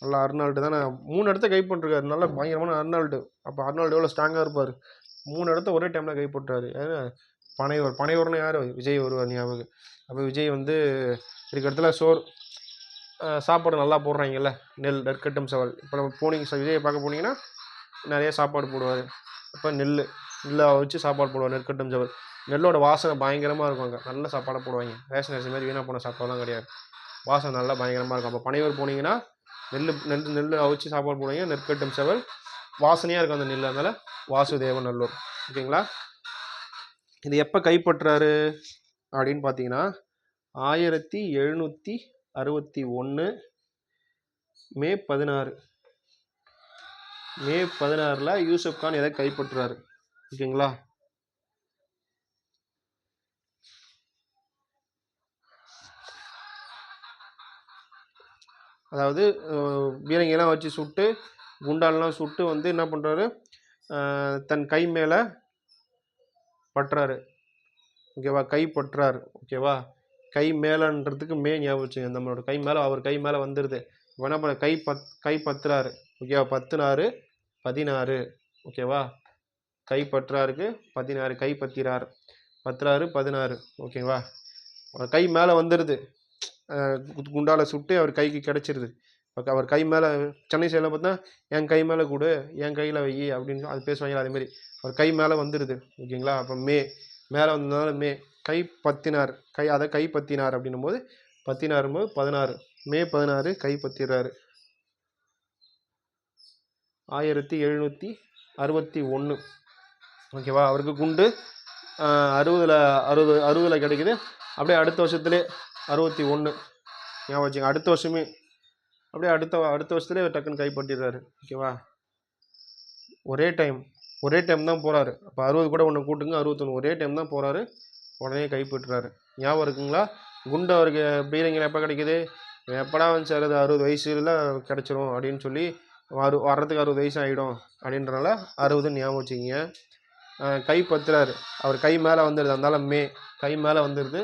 நல்லா அர்னால்டு தான் 3 இடத்த கைப்பற்றிருக்காரு. நல்லா பயங்கரமான அர்னால்டு. அப்போ அர்னால்டு எவ்வளோ ஸ்ட்ராங்காக இருப்பார். 3 இடத்த ஒரே டைமில் கைப்பற்றாரு. பனையூர்னு யார்? விஜய் வருவார் ஞாபகம். அப்போ விஜய் வந்து இருக்க இடத்துல சாப்பாடு நல்லா போடுறாங்கல்ல, நெற்கட்டும் செவல். இப்போ நம்ம விஜயை பார்க்க போனீங்கன்னா நிறைய சாப்பாடு போடுவார். இப்போ நெல்லை வச்சு சாப்பாடு போடுவார் நெற்கட்டும் செவல். நெல்லோட வாசனை பயங்கரமாக இருக்கும். அங்கே நல்ல சாப்பாடாக போடுவாங்க. ரேஷன் அரிசி மாதிரி வீணாக போன சாப்பாடுலாம் கிடையாது. வாசனை நல்லா பயங்கரமாக இருக்கும். அப்போ பனையூர் போனீங்கன்னா நெல் அவிச்சு சாப்பாடு போடுவாங்க. நெற்கட்டும் செவல் வாசனையாக இருக்கும் அந்த நெல். அதனால் வாசுதேவநல்லூர். ஓகேங்களா? இது எப்போ கைப்பற்றாரு அப்படின்னு பார்த்தீங்கன்னா 1761 மே 16. மே 16 யூசுப் கான் எதை கைப்பற்றுறாரு. ஓகேங்களா? அதாவது பீரங்கியெல்லாம் வச்சு சுட்டு, குண்டாலெலாம் சுட்டு வந்து என்ன பண்ணுறாரு, தன் கை மேலே பற்றாரு. ஓகேவா? கைப்பற்றார். ஓகேவா? கை மேலன்றதுக்கு மே ஞாபகம் வச்சுங்க. நம்மளோட கை மேலே அவர் கை மேலே வந்துடுது. இப்போ என்ன பண்ண கை பத்துறாரு. ஓகேவா? 10 16 ஓகேவா? கை பற்றாருக்கு 16 கை பத்திரார் 16 ஓகேவா? அவர் கை மேலே வந்துடுது. குண்டால சுட்டு அவர் கைக்கு கிடச்சிருது. அவர் கை மேலே சென்னை சைடில் பார்த்தா என் கை மேலே கொடு, என் கையில் வை அப்படின்னு அது பேசுவாங்க. அதேமாரி அவர் கை மேலே வந்துடுது. ஓகேங்களா? அப்போ மேலே வந்ததுனால கை பத்தினார் அதை கை பத்தினார் அப்படின்னும் போது 16 மே 16 கை பத்திடுறாரு. 1761 ஓகேவா? அவருக்கு குண்டு 60 கிடைக்குது. அப்படியே அடுத்த வருஷத்துலேயே 61 ஞாபகம் வச்சுங்க. அடுத்த வருஷமே அப்படியே அடுத்த வருஷத்துலேயே டக்குன்னு கைப்பற்றிடுறாரு. ஓகேவா? ஒரே டைம் தான் போகிறாரு. அப்போ 60 கூட ஒன்று கூட்டுங்க, 61 ஒரே டைம் தான் போகிறாரு. உடனே கைப்பற்றுறாரு. ஞாபகம் இருக்குங்களா? குண்டு அவருக்கு பீரங்கில் எப்போ கிடைக்குது? எப்படா வந்து சேருது? 60 வயசுல கிடச்சிரும் அப்படின்னு சொல்லி வர்றதுக்கு 60 வயசு ஆகிடும் அப்படின்றனால 60 ஞாபகம் வச்சுக்கிங்க. கை பத்துறாரு. அவர் கை மேலே வந்துடுது. அதனால கை மேலே வந்துடுது.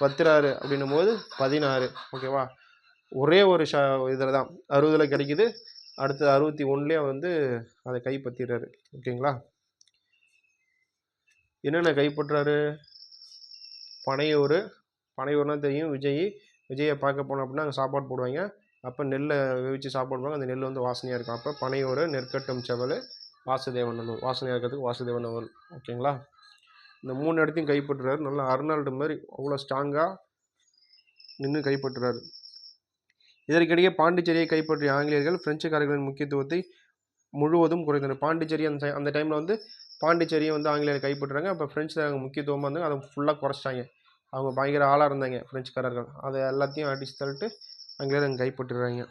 பத்துறாரு அப்படின்னும் போது 16 ஓகேவா? ஒரே ஒரு இதில் தான் 60 கிடைக்குது. அடுத்து 61 வந்து அதை கைப்பற்றிடுறாரு. ஓகேங்களா? என்னென்ன கைப்பற்றுறாரு? பனையூர்னா தெரியும். விஜயை பார்க்க போனோம் அப்படின்னா அங்கே சாப்பாடு போடுவாங்க. அப்போ நெல்லை வேவிச்சு சாப்பாடு போடுவாங்க. அந்த நெல் வந்து வாசனையாக இருக்கும். அப்போ பனையூர், நெற்கட்டும் செவல், வாசுதேவநல்லூர். வாசனையாக இருக்கிறதுக்கு வாசுதேவநல்லூர். ஓகேங்களா? இந்த 3 இடத்தையும் கைப்பற்றுறாரு. நல்லா அர்னால்டு மாதிரி அவ்வளோ ஸ்ட்ராங்காக நின்று கைப்பற்றுறாரு. இதற்கிடையே பாண்டிச்சேரியை கைப்பற்றிய ஆங்கிலேயர்கள் பிரெஞ்சுக்காரர்களின் முக்கியத்துவத்தை முழுவதும் குறைந்தனர். பாண்டிச்சேரி அந்த டைமில் வந்து பாண்டிச்சேரியை வந்து ஆங்கிலேயர் கைப்பற்றுறாங்க. அப்போ பிரெஞ்சுக்காரங்க முக்கியத்துவமாக இருந்தாங்க. அதை ஃபுல்லாக குறைச்சிட்டாங்க. அவங்க பயங்கர ஆளாக இருந்தாங்க பிரெஞ்சுக்காரர்கள். அதை எல்லாத்தையும் அடித்து தள்ளிட்டு ஆங்கிலேயர் அங்கே கைப்பற்றுறாங்க.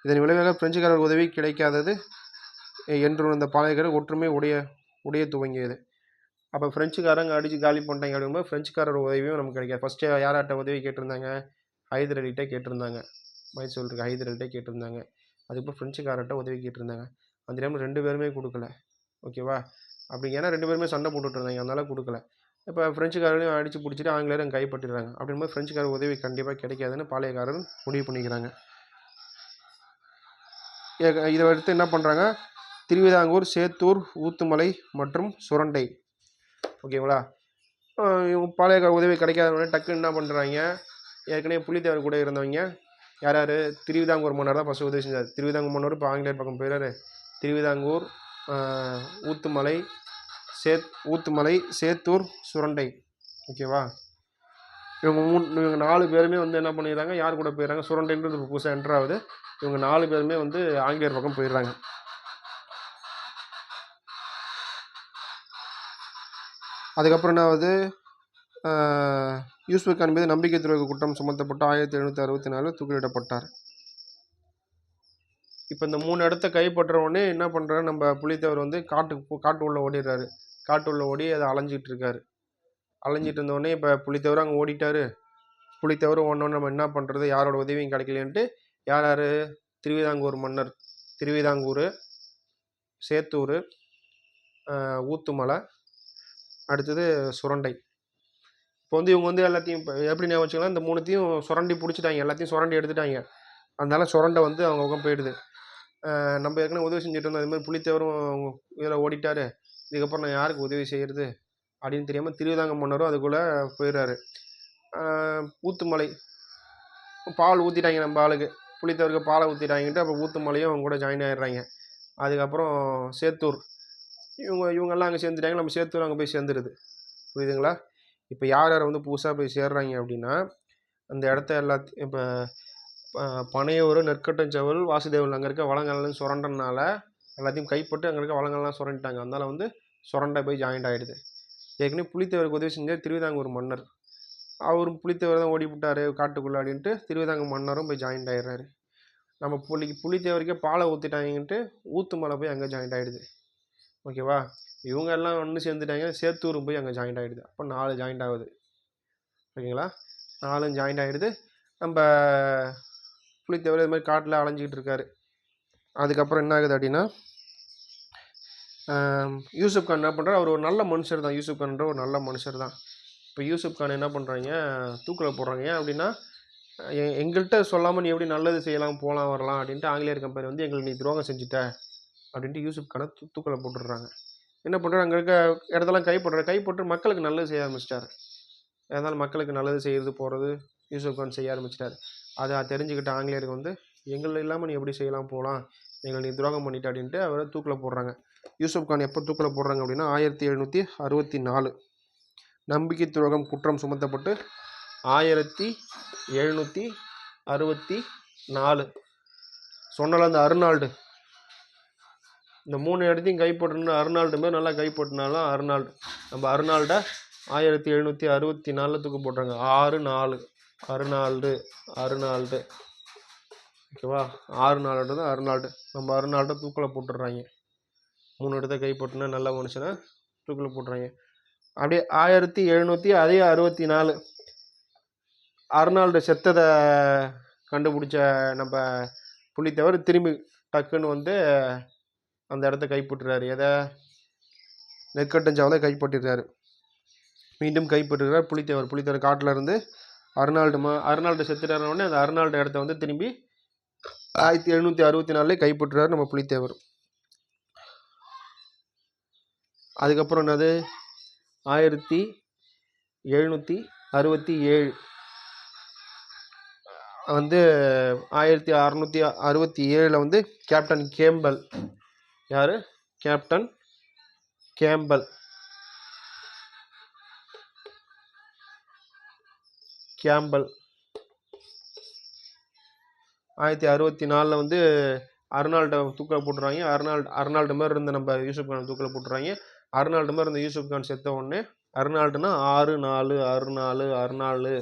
இதன் விளைவாக பிரெஞ்சுக்காரர்கள் உதவி கிடைக்காதது என்று இந்த பாளையக்காரர் ஒற்றுமை உடைய துவங்கியது. அப்போ பிரெஞ்சுக்காரங்க அடித்து காலி பண்ணிட்டாங்க. அப்படிங்கும்போது பிரெஞ்சுக்காரர் உதவியும் நமக்கு கிடைக்காது. ஃபஸ்ட்டு யார்கிட்ட உதவி கேட்டிருந்தாங்க? ஹைதர் அலிகிட்ட கேட்டிருந்தாங்க. மைசூர் இருக்க ஹைதர் அலிகிட்ட கேட்டிருந்தாங்க. அதுக்கப்புறம் ஃப்ரெஞ்சுக்காரர்கிட்ட உதவி கேட்டிருந்தாங்க. அந்த டைமில் 2 பேருமே கொடுக்கல. ஓகேவா? அப்படி ஏன்னா 2 பேருமே சண்டை போட்டுட்டு இருந்தாங்க. அதனால கொடுக்கல. இப்போ ஃப்ரெஞ்சுக்காரரையும் அடித்து பிடிச்சிட்டு ஆங்கிலேயரும் கைப்பற்றிடுறாங்க. அப்படிங்கும்போது ஃப்ரெஞ்சுக்காரர் உதவி கண்டிப்பாக கிடைக்காதுன்னு பாளையக்காரர் முடிவு பண்ணிக்கிறாங்க. இதை அடுத்து என்ன பண்ணுறாங்க? திருவிதாங்கூர், சேத்தூர், ஊத்துமலை மற்றும் சுரண்டை. ஓகேங்களா? பாளையக்காரர் உதவி கிடைக்காதவொடனே டக்குன்னு என்ன பண்ணுறாங்க? ஏற்கனவே புலித்தேவர் கூட இருந்தவங்க யார்? திருவிதாங்கூர் மன்னர் தான் ஃபஸ்ட்டு உதவி செஞ்சார். திருவிதாங்கூர் மன்னர் இப்போ ஆங்கிலேயர் பக்கம் போயிடாரு. திருவிதாங்கூர், ஊத்துமலை, சேத்தூர், சுரண்டை. ஓகேவா? இவங்க 4 பேருமே வந்து என்ன பண்ணிடுறாங்க? யார் கூட போயிடுறாங்க? சுரண்டைன்றது இப்போ புதுசாக என்ட்ரு ஆகுது. இவங்க 4 பேருமே வந்து ஆங்கிலேயர் பக்கம் போயிடுறாங்க. அதுக்கப்புறம் என்ன ஆகுது? யூசுப் கான் மீது நம்பிக்கை துரோக குற்றம் சுமத்தப்பட்டு 1764 தூக்கிலிடப்பட்டார். இப்போ இந்த 3 இடத்த கைப்பற்ற உடனே என்ன பண்ணுறாரு? நம்ம புலித்தேவர் வந்து காட்டு உள்ள ஓடிடுறாரு. காட்டு உள்ள ஓடி அதை அலைஞ்சிட்டு இருக்காரு. அலைஞ்சிட்டு இருந்தோடனே இப்போ புலித்தேவர் அங்கே ஓடிட்டாரு. புலித்தேவர் ஒன்றொன்று நம்ம என்ன பண்ணுறது? யாரோட உதவியும் கிடைக்கலன்ட்டு யார்? திருவிதாங்கூர் மன்னர், திருவிதாங்கூர், சேத்தூர், ஊத்துமலை, அடுத்தது சுரண்டை. இப்போ வந்து இவங்க வந்து எல்லாத்தையும் இப்போ எப்படி ஞாபகம் வச்சுக்கலாம்? இந்த 3த்தையும் சுரண்டி பிடிச்சிட்டாங்க. எல்லாத்தையும் சுரண்டி எடுத்துட்டாங்க. அதனால சுரண்டை வந்து அவங்க பக்கம் போயிடுது. நம்ம ஏற்கனவே உதவி செஞ்சுட்டு இருந்தோம். அதுமாதிரி புலித்தேவரும் இதில் ஓடிட்டார். இதுக்கப்புறம் நான் யாருக்கு உதவி செய்கிறது அப்படின்னு தெரியாமல் திருவிதாங்க மன்னரும் அதுக்குள்ளே போயிடுறாரு. ஊத்துமலை பால் ஊற்றிட்டாங்க. நம்ம ஆளுக்கு புலித்தேவருக்கு பாலை ஊற்றிட்டாங்கிட்டு அப்போ ஊத்துமலையும் அவங்க கூட ஜாயின் ஆகிடுறாங்க. அதுக்கப்புறம் சேத்தூர் இவங்கெல்லாம் அங்கே சேர்ந்துட்டாங்க. நம்ம சேத்தூர் அங்கே போய் சேர்ந்துருது. புரியுதுங்களா? இப்போ யார் வந்து புதுசாக போய் சேர்றாங்க அப்படின்னா அந்த இடத்த எல்லாத்தையும் இப்போ பனையூர், நெற்கட்டஞ்செவல், வாசுதேவன் அங்கே இருக்க வளங்கள்லாம் சுரண்டனால எல்லாத்தையும் கைப்பட்டு அங்கே இருக்க வளங்கள்லாம் சுரண்டிட்டாங்க. அதனால் வந்து சுரண்டை போய் ஜாயிண்ட் ஆகிடுது. ஏற்கனவே புலித்தேவருக்கு உதவி செஞ்சார் திருவிதாங்கூர் மன்னர். அவரும் புலித்தேவர் தான் ஓடி விட்டார் காட்டுக்குள்ளே அப்படின்ட்டு திருவிதாங்கூர் மன்னரும் போய் ஜாயிண்ட் ஆகிடுறாரு. நம்ம புலித்தேவருக்கே பாலை ஊற்றிட்டாங்கன்ட்டு ஊத்துமலை போய் அங்கே ஜாயிண்ட் ஆகிடுது. ஓகேவா? இவங்க எல்லாம் ஒன்று சேர்ந்துட்டாங்க. சேத்தூர் போய் அங்கே ஜாயிண்ட் ஆகிடுது. அப்போ 4 ஜாயிண்ட் ஆகுது. ஓகேங்களா? 4 ஜாயிண்ட் ஆகிடுது. நம்ம புலித்தேவர் இது மாதிரி காட்டில் அலைஞ்சிக்கிட்டு இருக்காரு. அதுக்கப்புறம் என்ன ஆகுது அப்படின்னா யூசுப் கான் என்ன பண்ணுறாரு? அவர் ஒரு நல்ல மனுஷர் தான். யூசுப் கான்ற ஒரு நல்ல மனுஷர் தான். இப்போ யூசுப் கான் என்ன பண்ணுறாங்க, தூக்கில் போடுறாங்க. ஏன் அப்படின்னா, எங்கள்கிட்ட சொல்லாமல் நீ எப்படி நல்லது செய்யலாம், போகலாம், வரலாம் அப்படின்ட்டு ஆங்கிலேயர் கம்பெனி வந்து எங்களுக்கு நீ துரோகம் செஞ்சுட்ட அப்படின்ட்டு யூசுப் கானை தூக்கில் போட்டுடுறாங்க. என்ன பண்ணுறாரு, அங்கே இருக்க இடத்தெல்லாம் கைப்பற்று மக்களுக்கு நல்லது செய்ய ஆரம்பிச்சிட்டாரு. அதனால் மக்களுக்கு நல்லது செய்கிறது போகிறது யூசுப் கான் செய்ய ஆரம்பிச்சிட்டாரு. அதை தெரிஞ்சுக்கிட்ட ஆங்கிலேயருக்கு வந்து எங்களை இல்லாமல் நீ எப்படி செய்யலாம், போகலாம், எங்களை நீ துரோகம் பண்ணிட்ட அப்படின்ட்டு அவரை தூக்கில் போடுறாங்க. யூசுப் கான் எப்போ தூக்கில் போடுறாங்க அப்படின்னா 1764 நம்பிக்கை துரோகம் குற்றம் சுமத்தப்பட்டு 1764 சொன்னால அந்த அர்னால்டு இந்த 3 இடத்தையும் கைப்பற்றணும். அர்னால்டு மாதிரி நல்லா கைப்பற்றினாலும் அர்னால்டு நம்ம அர்னால்டை 1764 தூக்கு போட்டுறாங்க. 6-4 அர்னால்டு ஓகேவா, 6-4 தான் அர்னால்டு. நம்ம அர்னால்டை தூக்கில் போட்டுடுறாங்க. 3 இடத்த கைப்பற்றினா நல்ல மனுஷனை தூக்கில் போட்டுறாங்க. அப்படியே 1764 அர்னால்டு செத்ததை கண்டுபிடிச்ச நம்ம புலித்தேவர் திரும்பி டக்குன்னு வந்து அந்த இடத்த கைப்பற்றுறாரு. எதை, நெற்கட்டஞ்சாவதை கைப்பற்றிடுறாரு. மீண்டும் கைப்பற்றுறார் புலித்தேவர் காட்டில் இருந்து அர்னால்டு செத்துட்டாருன்னே அந்த அர்னால்டு இடத்த வந்து திரும்பி 1764 கைப்பற்றுறாரு நம்ம புலித்தேவர். அதுக்கப்புறம் என்னது, 1767 வந்து 1667 வந்து கேப்டன் கேம்பல். யார்? கேப்டன் கேம்பல் 1764 வந்து அர்னால்டை தூக்கில் போட்டுறாங்க. அர்னால்டு மாதிரி இருந்த நம்ம யூசுப் கான் தூக்கில் போட்டுறாங்க. அர்னால்டு மாதிரி இருந்த யூசுப் கான் செத்த உடனே அர்னால்டுனா 6-4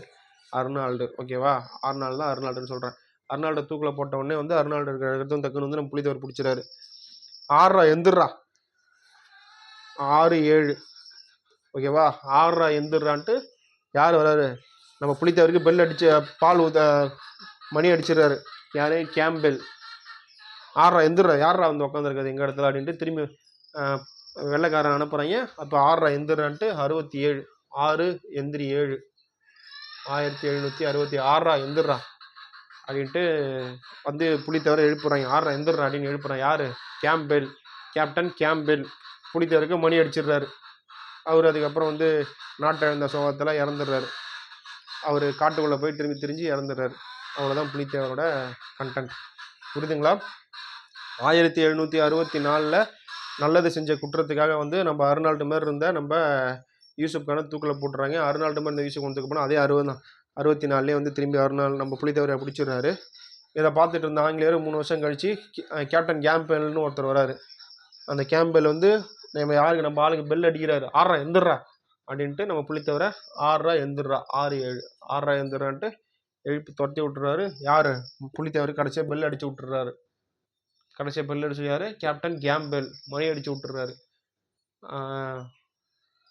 அர்னால்டு ஓகேவா, 6-4 தான் அர்னால்டுன்னு சொல்கிறேன். அர்னால்டை தூக்கில் போட்ட உடனே வந்து அர்னால்டு இருக்கிற இடத்துல டக்குன்னு வந்து நம்ம புலித்தேவர் பிடிச்சிடாரு. 6 எந்திரா 6-7 ஓகேவா, 6 எந்திரான்ட்டு யார் வராரு, நம்ம புலித்தேவருக்கு பெல் அடிச்சு பால் மணி அடிச்சிடுறாரு. யாரு? கேம்பெல். 6 எந்திரா, யாரா வந்து உட்காந்துருக்காது எங்கள் இடத்துல அப்படின்ட்டு திரும்பி வெள்ளைக்காரன் அனுப்புகிறாங்க. அப்போ 6 எந்திரான்ட்டு 67 6 எந்திரி 7 1766 எந்திரா அப்படின்ட்டு வந்து புலித்தேவரை எழுப்புறாங்க. 6 எந்திரா அப்படின்னு எழுப்புறாங்க. யார்? கேம்பெல், கேப்டன் கேம்பெல் புலித்தேவருக்கு மணி அடிச்சிடுறாரு. அவர் அதுக்கப்புறம் வந்து நாட்டை இழந்த சோகத்தில் இறந்துடுறாரு. அவர் காட்டுக்குள்ளே போய் திரும்பி திரிஞ்சு இறந்துடுறாரு. அவ்வளோதான் புலித்தேவரோட கண்டென்ட். புரியுதுங்களா? 1764 நல்லது செஞ்ச குற்றத்துக்காக வந்து நம்ம அர்னால்டு மாதிரி இருந்த நம்ம யூசுப் கானை தூக்கில் போட்டுறாங்க. அர்னால்டு மாதிரி இந்த யூசுப் தூக்கு போனால் அதே 64 வந்து திரும்பி அர்னால்டு நம்ம புலித்தேவரை பிடிச்சிடுறாரு. இதை பார்த்துட்டு இருந்த ஆங்கிலேயர் 3 வருஷம் கழிச்சு கேப்டன் கேம்பெல்னு ஒருத்தர் வராரு. அந்த கேம்பெல் வந்து நம்ம யாருக்கு, நம்ம ஆளுக்கு பெல் அடிக்கிறாரு. 6 எந்திரா அப்படின்ட்டு நம்ம புலித்தேவரை 6 எந்திரா 6 எந்திரான்ட்டு எழுப்பி துரத்தி விட்டுறாரு. யார்? புலித்தேவர் கடைசியாக பெல் அடிச்சு விட்டுறாரு. கடைசியாக பெல் அடிச்சு யார்? கேப்டன் கேம்பெல் மணி அடிச்சு விட்டுறாரு.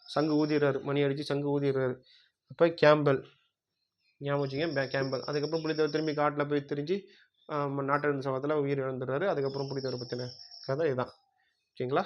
சங்கு ஊதிடுறாரு, மணி அடித்து சங்கு ஊதிடுறாரு. அப்போ கேம்பெல் ஞாபகம் வச்சுங்க, கேம்பெல். அதுக்கப்புறம் புலித்தேவர் திரும்பி காட்டில் போய் திரிஞ்சு நாட்டிழந்த சமயத்தில் உயிர் இழந்துடுறாரு. அதுக்கப்புறம் புலித்தேவர் பற்றின கதை இதுதான். ஓகேங்களா?